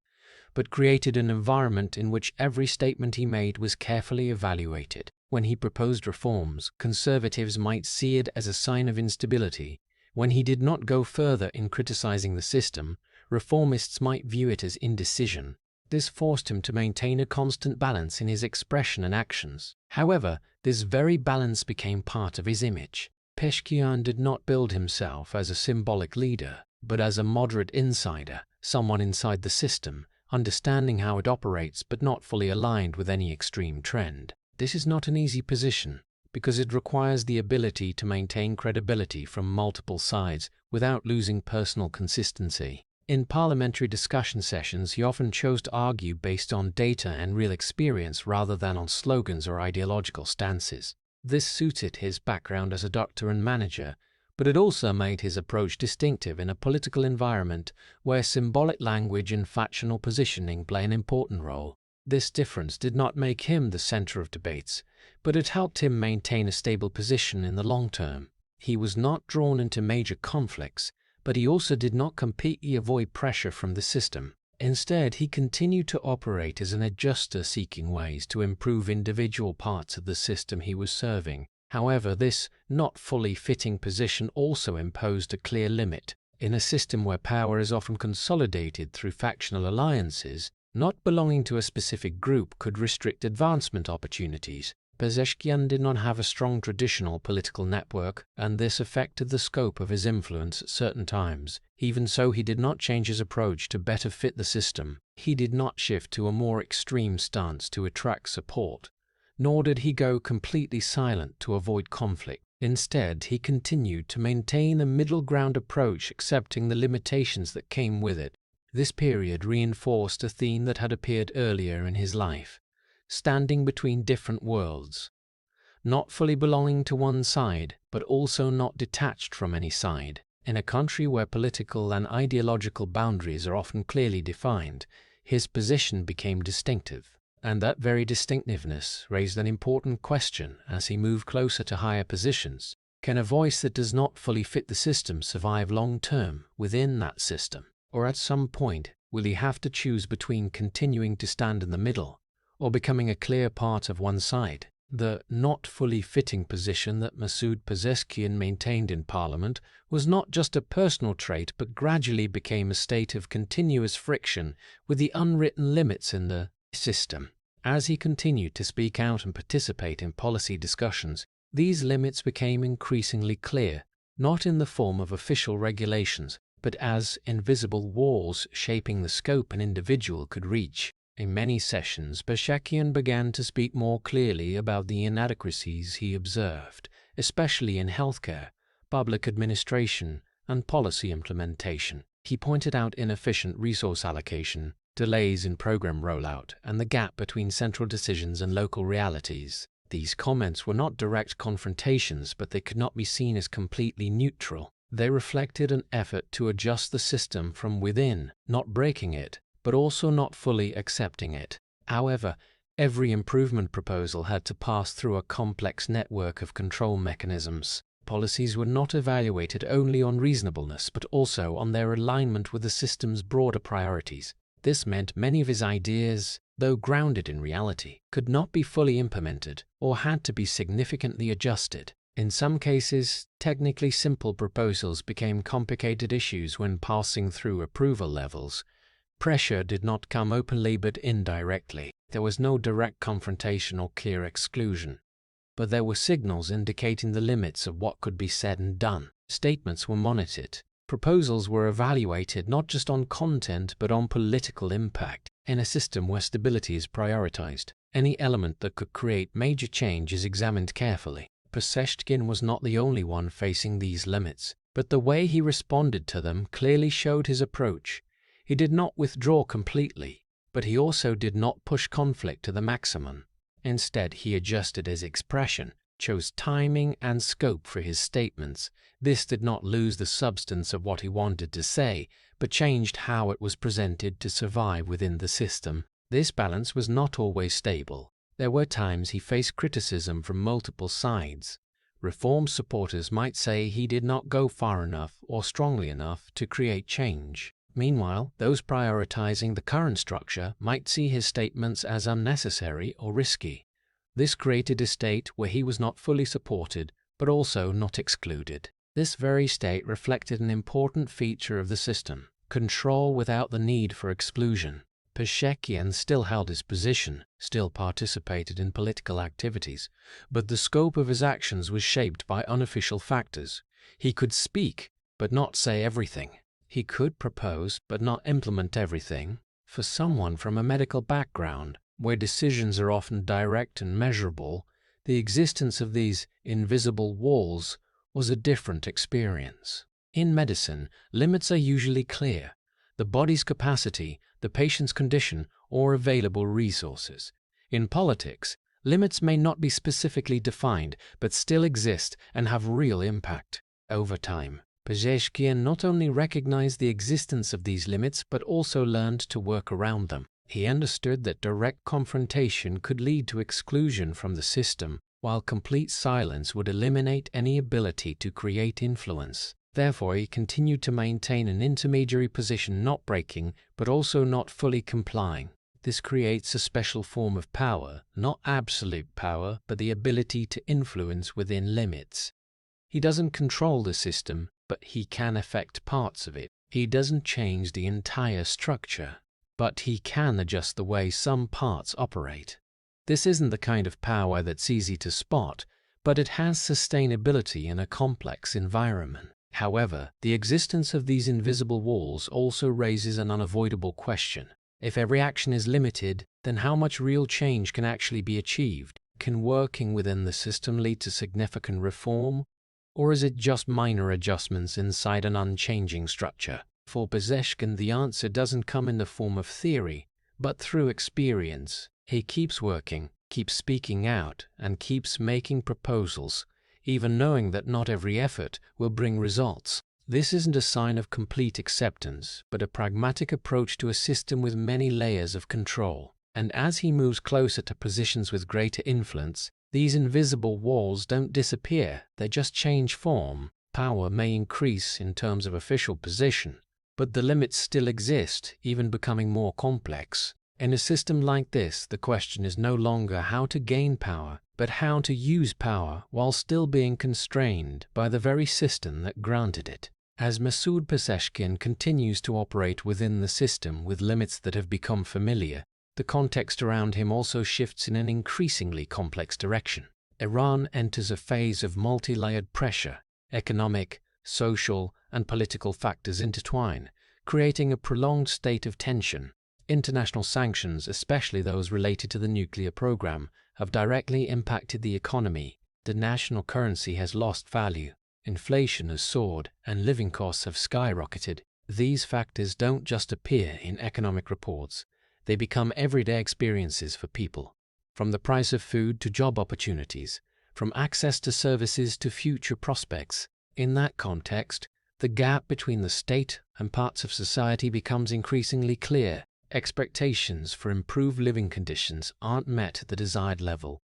but created an environment in which every statement he made was carefully evaluated. When he proposed reforms, conservatives might see it as a sign of instability. When he did not go further in criticizing the system, reformists might view it as indecision. This forced him to maintain a constant balance in his expression and actions. However, this very balance became part of his image. Pezeshkian did not build himself as a symbolic leader, but as a moderate insider, someone inside the system, understanding how it operates but not fully aligned with any extreme trend. This is not an easy position, because it requires the ability to maintain credibility from multiple sides without losing personal consistency. In parliamentary discussion sessions, he often chose to argue based on data and real experience rather than on slogans or ideological stances. This suited his background as a doctor and manager, but it also made his approach distinctive in a political environment where symbolic language and factional positioning play an important role. This difference did not make him the center of debates, but it helped him maintain a stable position in the long term. He was not drawn into major conflicts, but he also did not completely avoid pressure from the system. Instead, he continued to operate as an adjuster seeking ways to improve individual parts of the system he was serving. However, this not fully fitting position also imposed a clear limit. In a system where power is often consolidated through factional alliances, not belonging to a specific group could restrict advancement opportunities. Pezeshkian did not have a strong traditional political network, and this affected the scope of his influence at certain times. Even so, he did not change his approach to better fit the system. He did not shift to a more extreme stance to attract support, nor did he go completely silent to avoid conflict. Instead, he continued to maintain a middle ground approach, accepting the limitations that came with it. This period reinforced a theme that had appeared earlier in his life: standing between different worlds, not fully belonging to one side, but also not detached from any side. In a country where political and ideological boundaries are often clearly defined, his position became distinctive, and that very distinctiveness raised an important question as he moved closer to higher positions. Can a voice that does not fully fit the system survive long-term within that system? Or at some point, will he have to choose between continuing to stand in the middle or becoming a clear part of one side? The not fully fitting position that Masoud Pezeshkian maintained in Parliament was not just a personal trait, but gradually became a state of continuous friction with the unwritten limits in the system. As he continued to speak out and participate in policy discussions, these limits became increasingly clear, not in the form of official regulations, but as invisible walls shaping the scope an individual could reach. In many sessions, Pezeshkian began to speak more clearly about the inadequacies he observed, especially in healthcare, public administration, and policy implementation. He pointed out inefficient resource allocation, delays in program rollout, and the gap between central decisions and local realities. These comments were not direct confrontations, but they could not be seen as completely neutral. They reflected an effort to adjust the system from within, not breaking it, but also not fully accepting it. However, every improvement proposal had to pass through a complex network of control mechanisms. Policies were not evaluated only on reasonableness but also on their alignment with the system's broader priorities. This meant many of his ideas, though grounded in reality, could not be fully implemented or had to be significantly adjusted. In some cases, technically simple proposals became complicated issues when passing through approval levels. Pressure did not come openly but indirectly. There was no direct confrontation or clear exclusion, but there were signals indicating the limits of what could be said and done. Statements were monitored. Proposals were evaluated not just on content but on political impact. In a system where stability is prioritized, any element that could create major change is examined carefully. Pezeshkian was not the only one facing these limits, but the way he responded to them clearly showed his approach. He did not withdraw completely, but he also did not push conflict to the maximum. Instead, he adjusted his expression, chose timing and scope for his statements. This did not lose the substance of what he wanted to say, but changed how it was presented to survive within the system. This balance was not always stable. There were times he faced criticism from multiple sides. Reform supporters might say he did not go far enough or strongly enough to create change. Meanwhile, those prioritizing the current structure might see his statements as unnecessary or risky. This created a state where he was not fully supported, but also not excluded. This very state reflected an important feature of the system: control without the need for exclusion. Pezeshkian still held his position, still participated in political activities, but the scope of his actions was shaped by unofficial factors. He could speak, but not say everything. He could propose, but not implement everything. For someone from a medical background, where decisions are often direct and measurable, the existence of these invisible walls was a different experience. In medicine, limits are usually clear: the body's capacity, the patient's condition, or available resources. In politics, limits may not be specifically defined, but still exist and have real impact. Over time, Pezeshkian not only recognized the existence of these limits but also learned to work around them. He understood that direct confrontation could lead to exclusion from the system, while complete silence would eliminate any ability to create influence. Therefore, he continued to maintain an intermediary position, not breaking, but also not fully complying. This creates a special form of power, not absolute power, but the ability to influence within limits. He doesn't control the system, but he can affect parts of it. He doesn't change the entire structure, but he can adjust the way some parts operate. This isn't the kind of power that's easy to spot, but it has sustainability in a complex environment. However, the existence of these invisible walls also raises an unavoidable question. If every action is limited, then how much real change can actually be achieved? Can working within the system lead to significant reform? Or is it just minor adjustments inside an unchanging structure? For Pezeshkian, the answer doesn't come in the form of theory, but through experience. He keeps working, keeps speaking out, and keeps making proposals, even knowing that not every effort will bring results. This isn't a sign of complete acceptance, but a pragmatic approach to a system with many layers of control. And as he moves closer to positions with greater influence, these invisible walls don't disappear, they just change form. Power may increase in terms of official position, but the limits still exist, even becoming more complex. In a system like this, the question is no longer how to gain power, but how to use power while still being constrained by the very system that granted it. As Masoud Pezeshkian continues to operate within the system with limits that have become familiar, the context around him also shifts in an increasingly complex direction. Iran enters a phase of multi-layered pressure. Economic, social, and political factors intertwine, creating a prolonged state of tension. International sanctions, especially those related to the nuclear program, have directly impacted the economy. The national currency has lost value, inflation has soared, and living costs have skyrocketed. These factors don't just appear in economic reports, they become everyday experiences for people. From the price of food to job opportunities, from access to services to future prospects. In that context, the gap between the state and parts of society becomes increasingly clear. Expectations for improved living conditions aren't met at the desired level,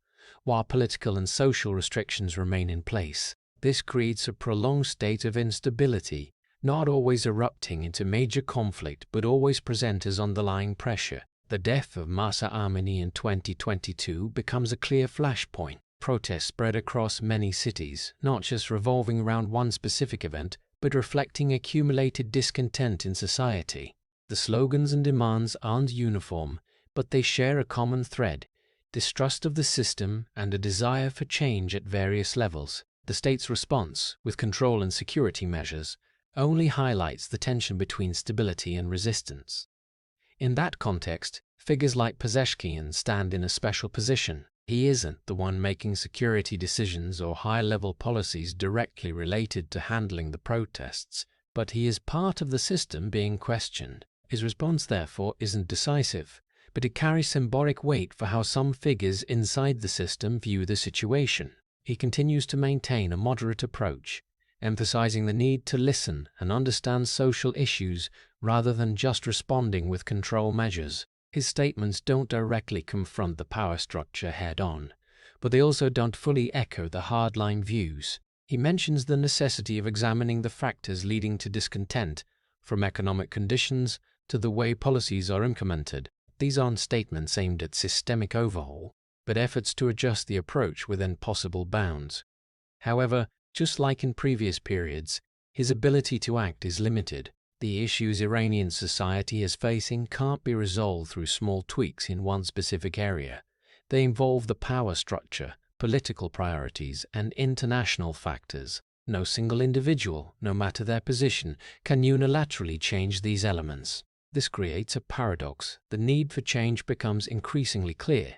while political and social restrictions remain in place. This creates a prolonged state of instability, not always erupting into major conflict but always present as underlying pressure. The death of Mahsa Amini in 2022 becomes a clear flashpoint. Protests spread across many cities, not just revolving around one specific event, but reflecting accumulated discontent in society. The slogans and demands aren't uniform, but they share a common thread: distrust of the system and a desire for change at various levels. The state's response, with control and security measures, only highlights the tension between stability and resistance. In that context, figures like Pezeshkian stand in a special position. He isn't the one making security decisions or high-level policies directly related to handling the protests, but he is part of the system being questioned. His response, therefore, isn't decisive, but it carries symbolic weight for how some figures inside the system view the situation. He continues to maintain a moderate approach, emphasizing the need to listen and understand social issues rather than just responding with control measures. His statements don't directly confront the power structure head-on, but they also don't fully echo the hardline views. He mentions the necessity of examining the factors leading to discontent, from economic conditions to the way policies are implemented. These aren't statements aimed at systemic overhaul, but efforts to adjust the approach within possible bounds. However, just like in previous periods, his ability to act is limited. The issues Iranian society is facing can't be resolved through small tweaks in one specific area. They involve the power structure, political priorities, and international factors. No single individual, no matter their position, can unilaterally change these elements. This creates a paradox. The need for change becomes increasingly clear,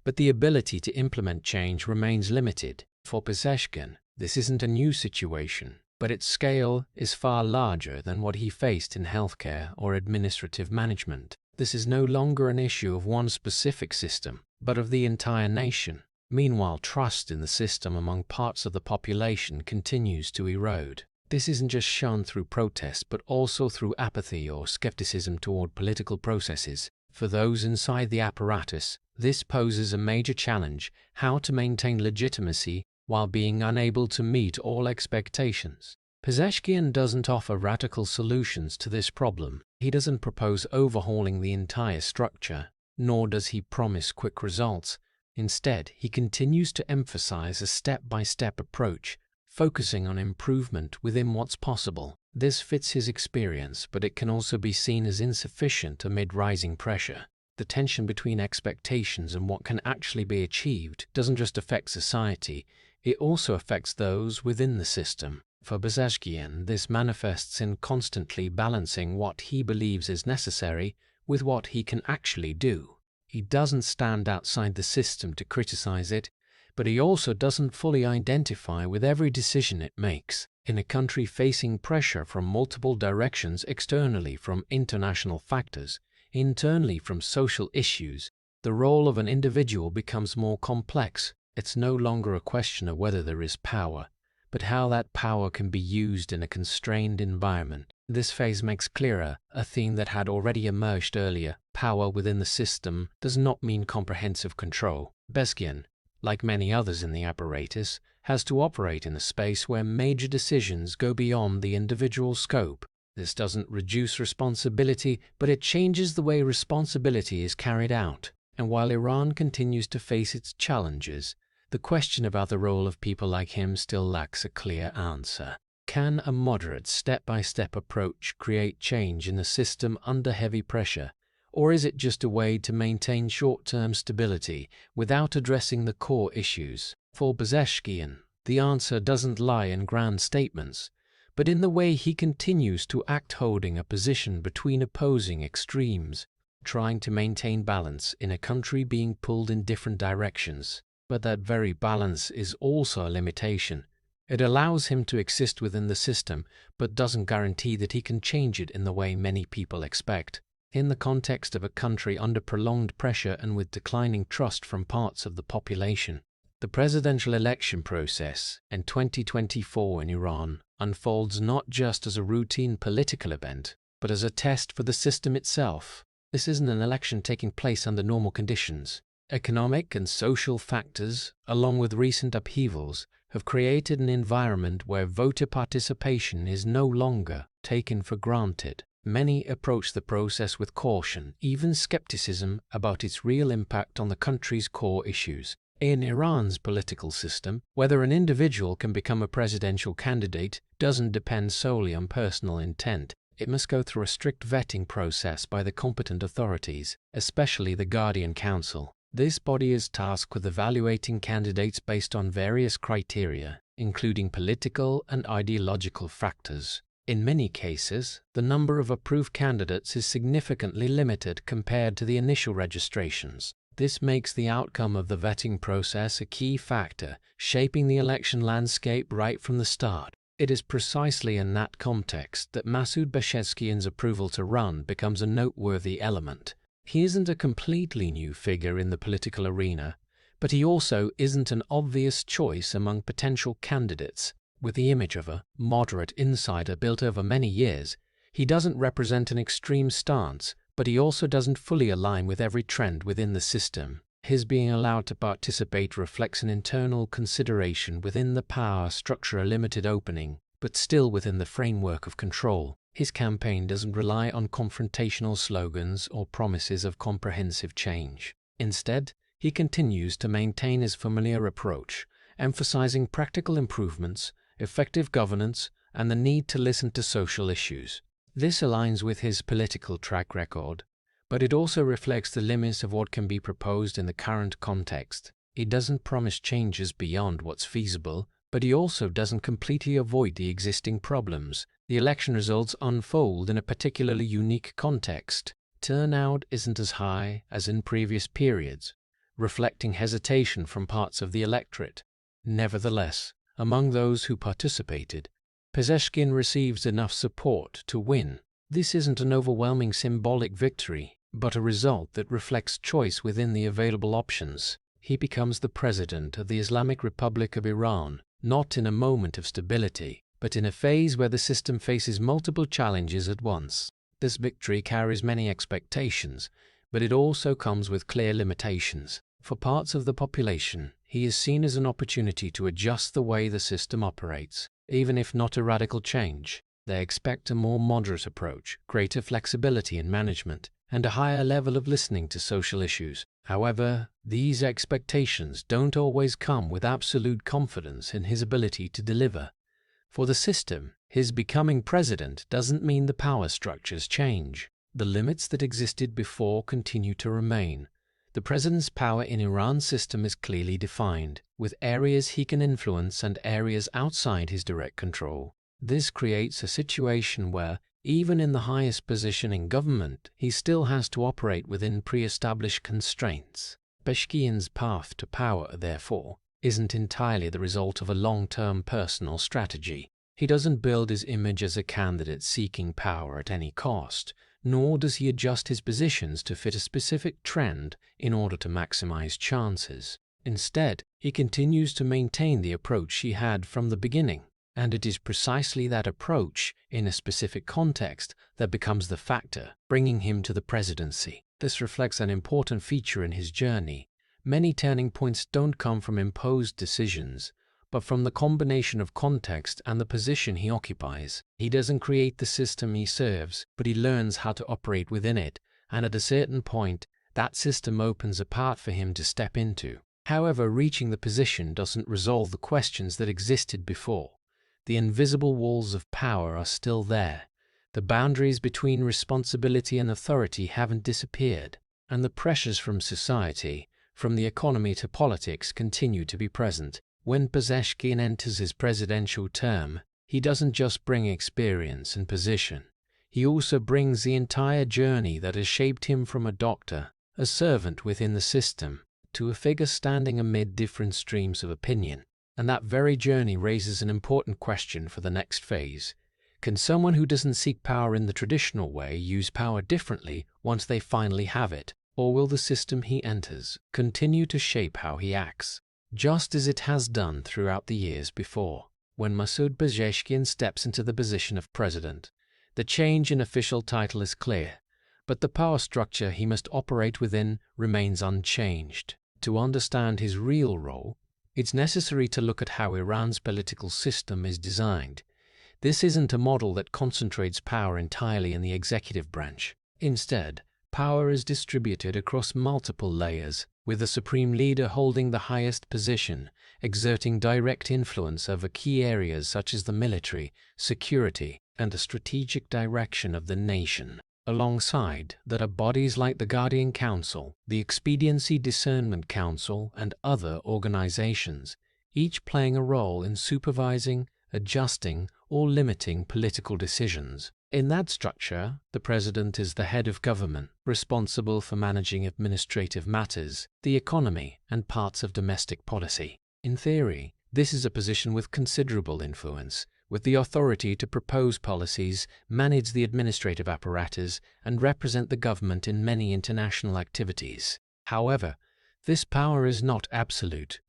but the ability to implement change remains limited. For Pezeshkian, this isn't a new situation, but its scale is far larger than what he faced in healthcare or administrative management. This is no longer an issue of one specific system, but of the entire nation. Meanwhile, trust in the system among parts of the population continues to erode. This isn't just shown through protests, but also through apathy or skepticism toward political processes. For those inside the apparatus, this poses a major challenge: how to maintain legitimacy while being unable to meet all expectations. Pezeshkian doesn't offer radical solutions to this problem. He doesn't propose overhauling the entire structure, nor does he promise quick results. Instead, he continues to emphasize a step-by-step approach, focusing on improvement within what's possible. This fits his experience, but it can also be seen as insufficient amid rising pressure. The tension between expectations and what can actually be achieved doesn't just affect society, it also affects those within the system. For Pezeshkian, this manifests in constantly balancing what he believes is necessary with what he can actually do. He doesn't stand outside the system to criticize it, but he also doesn't fully identify with every decision it makes. In a country facing pressure from multiple directions, externally from international factors, internally from social issues, the role of an individual becomes more complex. It's no longer a question of whether there is power, but how that power can be used in a constrained environment. This phase makes clearer a theme that had already emerged earlier: power within the system does not mean comprehensive control. Pezeshkian, like many others in the apparatus, has to operate in a space where major decisions go beyond the individual scope. This doesn't reduce responsibility, but it changes the way responsibility is carried out. And while Iran continues to face its challenges, the question about the role of people like him still lacks a clear answer. Can a moderate, step-by-step approach create change in the system under heavy pressure, or is it just a way to maintain short-term stability without addressing the core issues? For Pezeshkian, the answer doesn't lie in grand statements, but in the way he continues to act, holding a position between opposing extremes, trying to maintain balance in a country being pulled in different directions. But that very balance is also a limitation. It allows him to exist within the system, but doesn't guarantee that he can change it in the way many people expect. In the context of a country under prolonged pressure and with declining trust from parts of the population, the presidential election process in 2024 in Iran unfolds not just as a routine political event, but as a test for the system itself. This isn't an election taking place under normal conditions. Economic and social factors, along with recent upheavals, have created an environment where voter participation is no longer taken for granted. Many approach the process with caution, even skepticism about its real impact on the country's core issues. In Iran's political system, whether an individual can become a presidential candidate doesn't depend solely on personal intent. It must go through a strict vetting process by the competent authorities, especially the Guardian Council. This body is tasked with evaluating candidates based on various criteria, including political and ideological factors. In many cases, the number of approved candidates is significantly limited compared to the initial registrations. This makes the outcome of the vetting process a key factor, shaping the election landscape right from the start. It is precisely in that context that Masoud Pezeshkian's approval to run becomes a noteworthy element. He isn't a completely new figure in the political arena, but he also isn't an obvious choice among potential candidates. With the image of a moderate insider built over many years, he doesn't represent an extreme stance, but he also doesn't fully align with every trend within the system. His being allowed to participate reflects an internal consideration within the power structure, a limited opening, but still within the framework of control. His campaign doesn't rely on confrontational slogans or promises of comprehensive change. Instead, he continues to maintain his familiar approach, emphasizing practical improvements, effective governance, and the need to listen to social issues. This aligns with his political track record, but it also reflects the limits of what can be proposed in the current context. He doesn't promise changes beyond what's feasible, but he also doesn't completely avoid the existing problems. The election results unfold in a particularly unique context. Turnout isn't as high as in previous periods, reflecting hesitation from parts of the electorate. Nevertheless, among those who participated, Pezeshkian receives enough support to win. This isn't an overwhelming symbolic victory, but a result that reflects choice within the available options. He becomes the president of the Islamic Republic of Iran, not in a moment of stability, but in a phase where the system faces multiple challenges at once. This victory carries many expectations, but it also comes with clear limitations. For parts of the population, he is seen as an opportunity to adjust the way the system operates. Even if not a radical change, they expect a more moderate approach, greater flexibility in management, and a higher level of listening to social issues. However, these expectations don't always come with absolute confidence in his ability to deliver. For the system, his becoming president doesn't mean the power structures change. The limits that existed before continue to remain. The president's power in Iran's system is clearly defined, with areas he can influence and areas outside his direct control. This creates a situation where, even in the highest position in government, he still has to operate within pre-established constraints. Pezeshkian's path to power, therefore, isn't entirely the result of a long-term personal strategy. He doesn't build his image as a candidate seeking power at any cost, nor does he adjust his positions to fit a specific trend in order to maximize chances. Instead, he continues to maintain the approach he had from the beginning, and it is precisely that approach, in a specific context, that becomes the factor bringing him to the presidency. This reflects an important feature in his journey. Many turning points don't come from imposed decisions, but from the combination of context and the position he occupies. He doesn't create the system he serves, but he learns how to operate within it, and at a certain point, that system opens a path for him to step into. However, reaching the position doesn't resolve the questions that existed before. The invisible walls of power are still there. The boundaries between responsibility and authority haven't disappeared, and the pressures from society, from the economy to politics, continue to be present. When Pezeshkian enters his presidential term, he doesn't just bring experience and position. He also brings the entire journey that has shaped him from a doctor, a servant within the system, to a figure standing amid different streams of opinion. And that very journey raises an important question for the next phase. Can someone who doesn't seek power in the traditional way use power differently once they finally have it? Or will the system he enters continue to shape how he acts, just as it has done throughout the years before? When Masoud Pezeshkian steps into the position of president, the change in official title is clear, but the power structure he must operate within remains unchanged. To understand his real role, it's necessary to look at how Iran's political system is designed. This isn't a model that concentrates power entirely in the executive branch. Instead, power is distributed across multiple layers, with the supreme leader holding the highest position, exerting direct influence over key areas such as the military, security, and the strategic direction of the nation. Alongside that are bodies like the Guardian Council, the Expediency Discernment Council, and other organizations, each playing a role in supervising, adjusting, or limiting political decisions. In that structure, the president is the head of government, responsible for managing administrative matters, the economy, and parts of domestic policy. In theory, this is a position with considerable influence, with the authority to propose policies, manage the administrative apparatus, and represent the government in many international activities. However, this power is not absolute.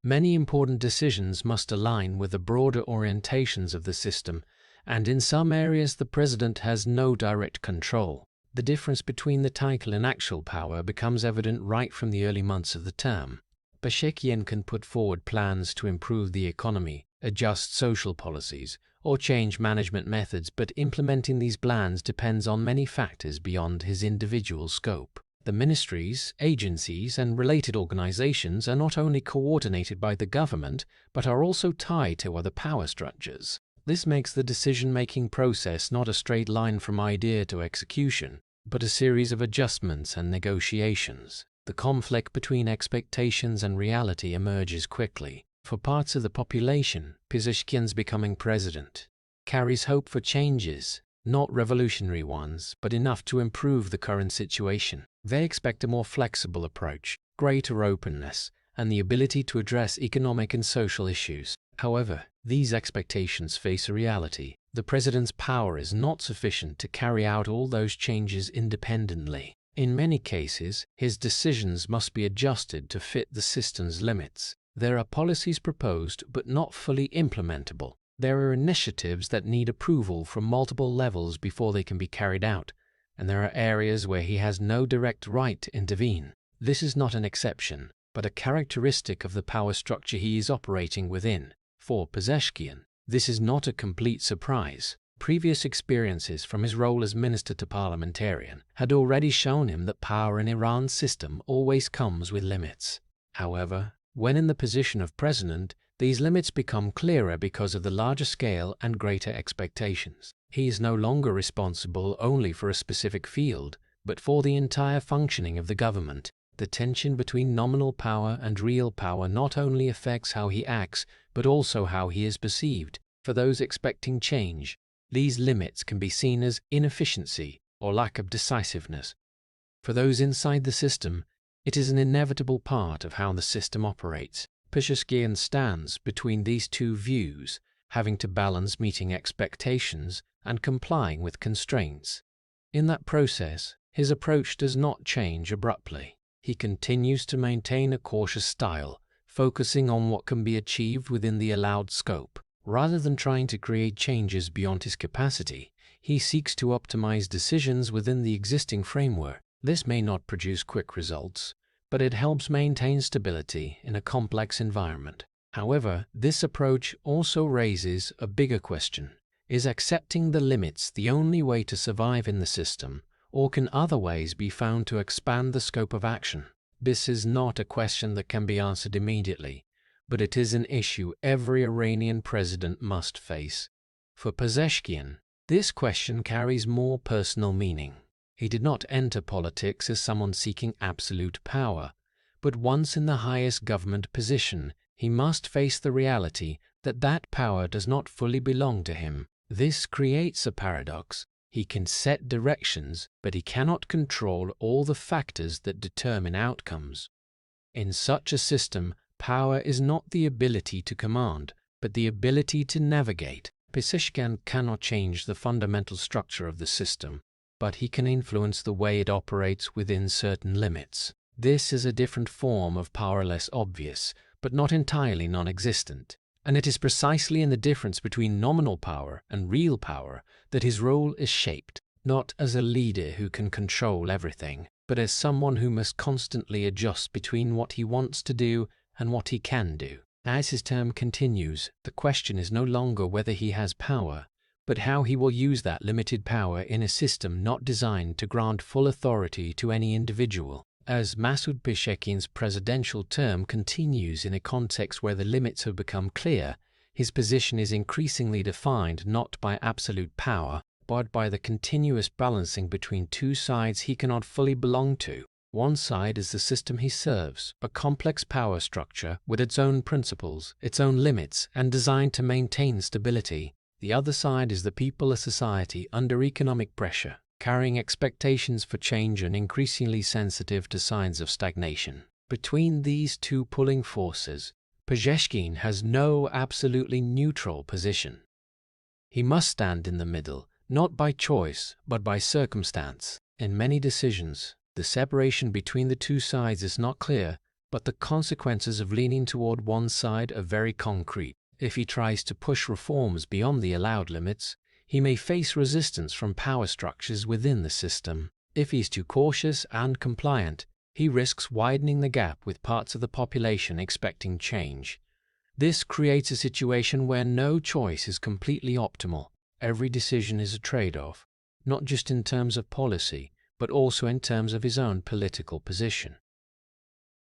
Many important decisions must align with the broader orientations of the system, and in some areas the president has no direct control. The difference between the title and actual power becomes evident right from the early months of the term. Pezeshkian can put forward plans to improve the economy, adjust social policies, or change management methods, but implementing these plans depends on many factors beyond his individual scope. The ministries, agencies, and related organizations are not only coordinated by the government, but are also tied to other power structures. This makes the decision-making process not a straight line from idea to execution, but a series of adjustments and negotiations. The conflict between expectations and reality emerges quickly. For parts of the population, Pezeshkian's becoming president carries hope for changes, not revolutionary ones, but enough to improve the current situation. They expect a more flexible approach, greater openness, and the ability to address economic and social issues. However, these expectations face a reality. The president's power is not sufficient to carry out all those changes independently. In many cases, his decisions must be adjusted to fit the system's limits. There are policies proposed but not fully implementable. There are initiatives that need approval from multiple levels before they can be carried out, and there are areas where he has no direct right to intervene. This is not an exception, but a characteristic of the power structure he is operating within. For Pezeshkian, this is not a complete surprise. Previous experiences from his role as minister to parliamentarian had already shown him that power in Iran's system always comes with limits. However, when in the position of president, these limits become clearer because of the larger scale and greater expectations. He is no longer responsible only for a specific field, but for the entire functioning of the government. The tension between nominal power and real power not only affects how he acts, but also how he is perceived. For those expecting change, these limits can be seen as inefficiency or lack of decisiveness. For those inside the system, it is an inevitable part of how the system operates. Pezeshkian stands between these two views, having to balance meeting expectations and complying with constraints. In that process, his approach does not change abruptly. He continues to maintain a cautious style, focusing on what can be achieved within the allowed scope. Rather than trying to create changes beyond his capacity, he seeks to optimize decisions within the existing framework. This may not produce quick results, but it helps maintain stability in a complex environment. However, this approach also raises a bigger question. Is accepting the limits the only way to survive in the system, or can other ways be found to expand the scope of action? This is not a question that can be answered immediately, but it is an issue every Iranian president must face. For Pezeshkian, this question carries more personal meaning. He did not enter politics as someone seeking absolute power, but once in the highest government position, he must face the reality that that power does not fully belong to him. This creates a paradox. He can set directions, but he cannot control all the factors that determine outcomes. In such a system, power is not the ability to command, but the ability to navigate. Pezeshkian cannot change the fundamental structure of the system, but he can influence the way it operates within certain limits. This is a different form of power, less obvious, but not entirely non-existent. And it is precisely in the difference between nominal power and real power that his role is shaped, not as a leader who can control everything, but as someone who must constantly adjust between what he wants to do and what he can do. As his term continues, the question is no longer whether he has power, but how he will use that limited power in a system not designed to grant full authority to any individual. As Masoud Pezeshkian's presidential term continues in a context where the limits have become clear, his position is increasingly defined not by absolute power, but by the continuous balancing between two sides he cannot fully belong to. One side is the system he serves, a complex power structure with its own principles, its own limits, and designed to maintain stability. The other side is the people, a society under economic pressure, carrying expectations for change and increasingly sensitive to signs of stagnation. Between these two pulling forces, Pezeshkian has no absolutely neutral position. He must stand in the middle, not by choice, but by circumstance. In many decisions, the separation between the two sides is not clear, but the consequences of leaning toward one side are very concrete. If he tries to push reforms beyond the allowed limits, he may face resistance from power structures within the system. If he's too cautious and compliant, he risks widening the gap with parts of the population expecting change. This creates a situation where no choice is completely optimal. Every decision is a trade-off, not just in terms of policy, but also in terms of his own political position.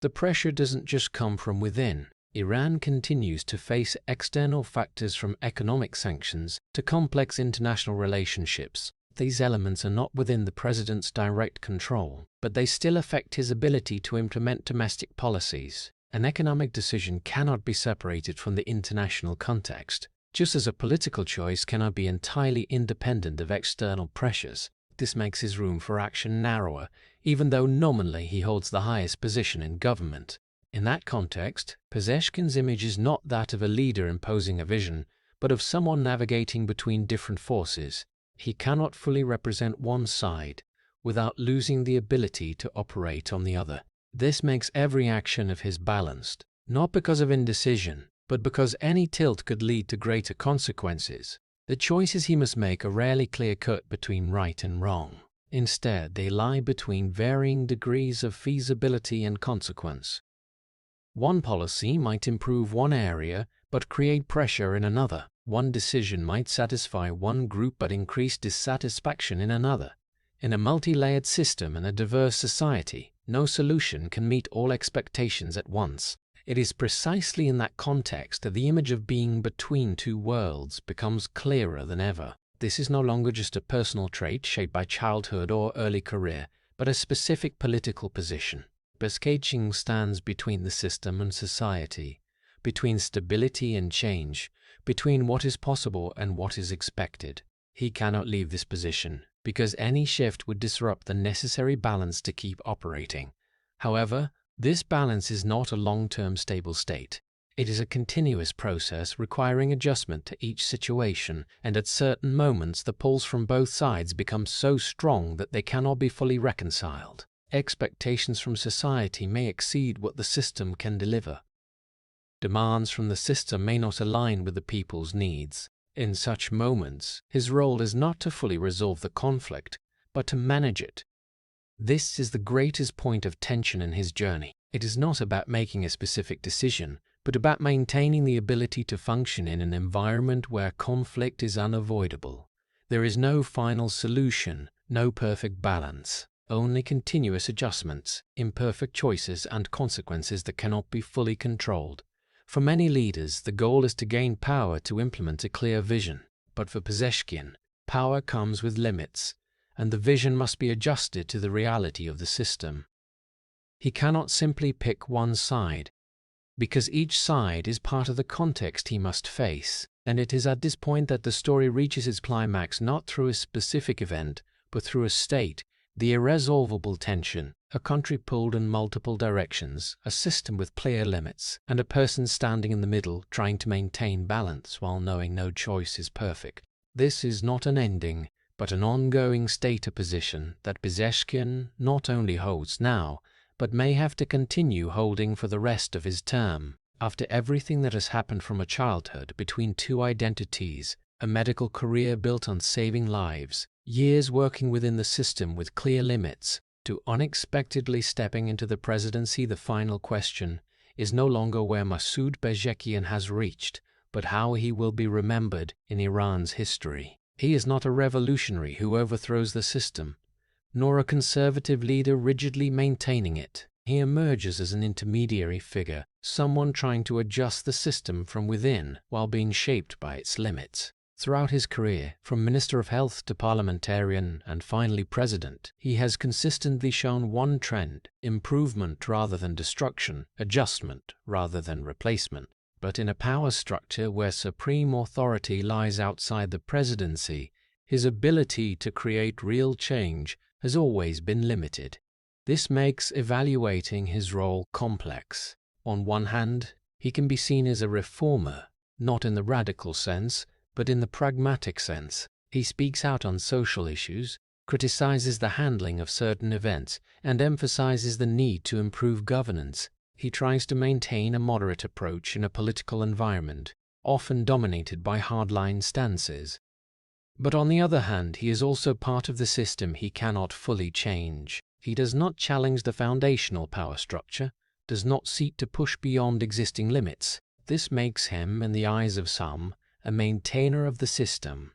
The pressure doesn't just come from within. Iran continues to face external factors from economic sanctions to complex international relationships. These elements are not within the president's direct control, but they still affect his ability to implement domestic policies. An economic decision cannot be separated from the international context, just as a political choice cannot be entirely independent of external pressures. This makes his room for action narrower, even though nominally he holds the highest position in government. In that context, Pezeshkian's image is not that of a leader imposing a vision, but of someone navigating between different forces. He cannot fully represent one side without losing the ability to operate on the other. This makes every action of his balanced, not because of indecision, but because any tilt could lead to greater consequences. The choices he must make are rarely clear-cut between right and wrong. Instead, they lie between varying degrees of feasibility and consequence. One policy might improve one area but create pressure in another. One decision might satisfy one group but increase dissatisfaction in another. In a multi-layered system and a diverse society, no solution can meet all expectations at once. It is precisely in that context that the image of being between two worlds becomes clearer than ever. This is no longer just a personal trait shaped by childhood or early career, but a specific political position. Pezeshkian stands between the system and society, between stability and change, between what is possible and what is expected. He cannot leave this position, because any shift would disrupt the necessary balance to keep operating. However, this balance is not a long-term stable state. It is a continuous process requiring adjustment to each situation, and at certain moments the pulls from both sides become so strong that they cannot be fully reconciled. Expectations from society may exceed what the system can deliver. Demands from the system may not align with the people's needs. In such moments, his role is not to fully resolve the conflict, but to manage it. This is the greatest point of tension in his journey. It is not about making a specific decision, but about maintaining the ability to function in an environment where conflict is unavoidable. There is no final solution, no perfect balance, only continuous adjustments, imperfect choices, and consequences that cannot be fully controlled. For many leaders, the goal is to gain power to implement a clear vision. But for Pezeshkian, power comes with limits, and the vision must be adjusted to the reality of the system. He cannot simply pick one side, because each side is part of the context he must face, and it is at this point that the story reaches its climax not through a specific event, but through a state, the irresolvable tension, a country pulled in multiple directions, a system with clear limits, and a person standing in the middle trying to maintain balance while knowing no choice is perfect. This is not an ending, but an ongoing state of position that Pezeshkian not only holds now, but may have to continue holding for the rest of his term. After everything that has happened from a childhood between two identities, a medical career built on saving lives, years working within the system with clear limits, to unexpectedly stepping into the presidency, the final question is no longer where Masoud Pezeshkian has reached, but how he will be remembered in Iran's history. He is not a revolutionary who overthrows the system, nor a conservative leader rigidly maintaining it. He emerges as an intermediary figure, someone trying to adjust the system from within while being shaped by its limits. Throughout his career, from Minister of Health to parliamentarian and finally president, he has consistently shown one trend: improvement rather than destruction, adjustment rather than replacement. But in a power structure where supreme authority lies outside the presidency, his ability to create real change has always been limited. This makes evaluating his role complex. On one hand, he can be seen as a reformer, not in the radical sense, but in the pragmatic sense. He speaks out on social issues, criticizes the handling of certain events, and emphasizes the need to improve governance. He tries to maintain a moderate approach in a political environment, often dominated by hardline stances. But on the other hand, he is also part of the system he cannot fully change. He does not challenge the foundational power structure, does not seek to push beyond existing limits. This makes him, in the eyes of some, a maintainer of the system,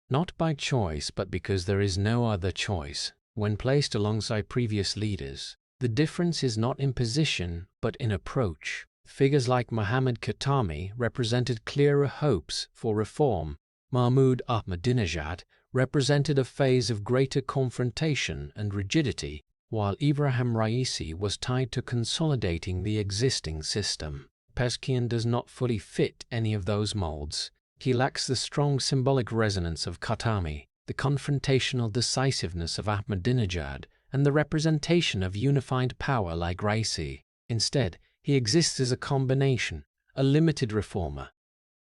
not by choice but because there is no other choice. When placed alongside previous leaders, the difference is not in position but in approach. Figures like Mohammad Khatami represented clearer hopes for reform. Mahmoud Ahmadinejad represented a phase of greater confrontation and rigidity, while Ibrahim Raisi was tied to consolidating the existing system. Pezeshkian does not fully fit any of those molds. He lacks the strong symbolic resonance of Khatami, the confrontational decisiveness of Ahmadinejad, and the representation of unified power like Raisi. Instead, he exists as a combination, a limited reformer,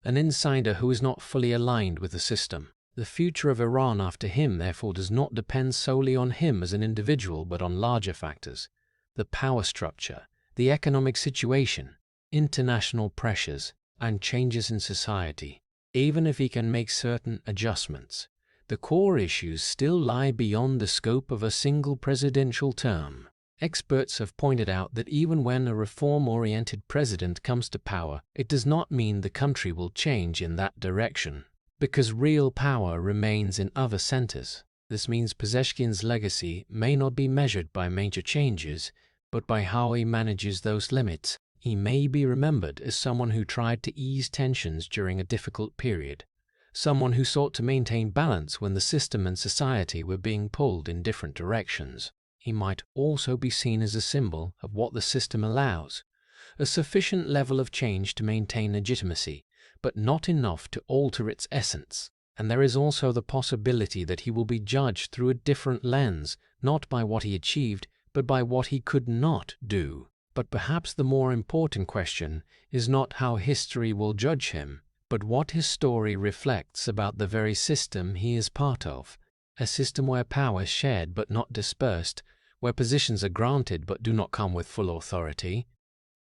an insider who is not fully aligned with the system. The future of Iran after him, therefore, does not depend solely on him as an individual but on larger factors: the power structure, the economic situation, international pressures, and changes in society. Even if he can make certain adjustments, the core issues still lie beyond the scope of a single presidential term. Experts have pointed out that even when a reform-oriented president comes to power, it does not mean the country will change in that direction, because real power remains in other centers. This means Pezeshkian's legacy may not be measured by major changes, but by how he manages those limits. He may be remembered as someone who tried to ease tensions during a difficult period, someone who sought to maintain balance when the system and society were being pulled in different directions. He might also be seen as a symbol of what the system allows: a sufficient level of change to maintain legitimacy, but not enough to alter its essence. And there is also the possibility that he will be judged through a different lens, not by what he achieved, but by what he could not do. But perhaps the more important question is not how history will judge him, but what his story reflects about the very system he is part of. A system where power is shared but not dispersed, where positions are granted but do not come with full authority,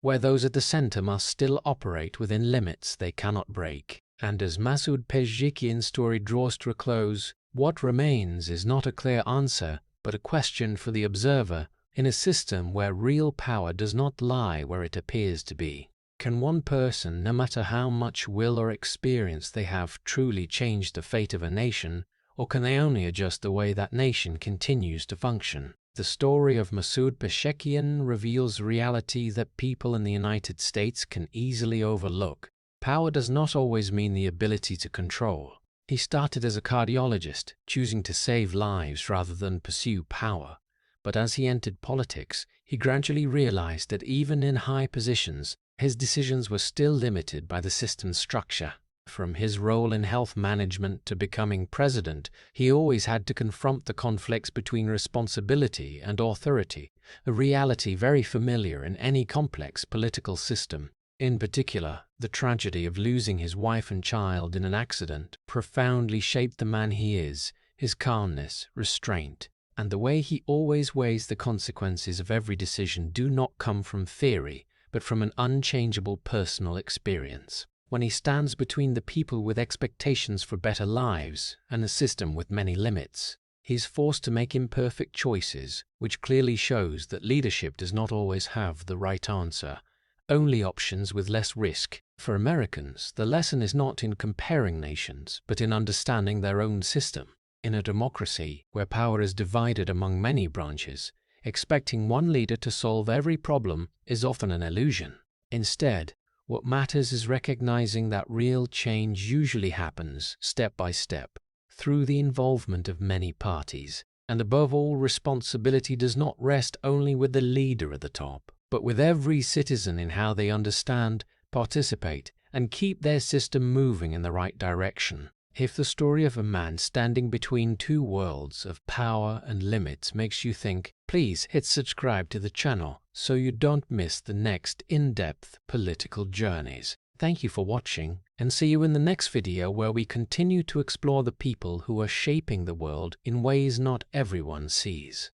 where those at the center must still operate within limits they cannot break. And as Masoud Pezeshkian's story draws to a close, what remains is not a clear answer, but a question for the observer. In a system where real power does not lie where it appears to be, can one person, no matter how much will or experience they have, truly change the fate of a nation, or can they only adjust the way that nation continues to function? The story of Masoud Pezeshkian reveals reality that people in the United States can easily overlook. Power does not always mean the ability to control. He started as a cardiologist, choosing to save lives rather than pursue power. But as he entered politics, he gradually realized that even in high positions, his decisions were still limited by the system's structure. From his role in health management to becoming president, he always had to confront the conflicts between responsibility and authority, a reality very familiar in any complex political system. In particular, the tragedy of losing his wife and child in an accident profoundly shaped the man he is, his calmness, restraint, and the way he always weighs the consequences of every decision do not come from theory, but from an unchangeable personal experience. When he stands between the people with expectations for better lives and a system with many limits, he is forced to make imperfect choices, which clearly shows that leadership does not always have the right answer. only options with less risk. For Americans, the lesson is not in comparing nations, but in understanding their own system. In a democracy where power is divided among many branches, expecting one leader to solve every problem is often an illusion. Instead, what matters is recognizing that real change usually happens step by step, through the involvement of many parties. And above all, responsibility does not rest only with the leader at the top, but with every citizen in how they understand, participate, and keep their system moving in the right direction. If the story of a man standing between two worlds of power and limits makes you think, please hit subscribe to the channel so you don't miss the next in-depth political journeys. Thank you for watching, and see you in the next video where we continue to explore the people who are shaping the world in ways not everyone sees.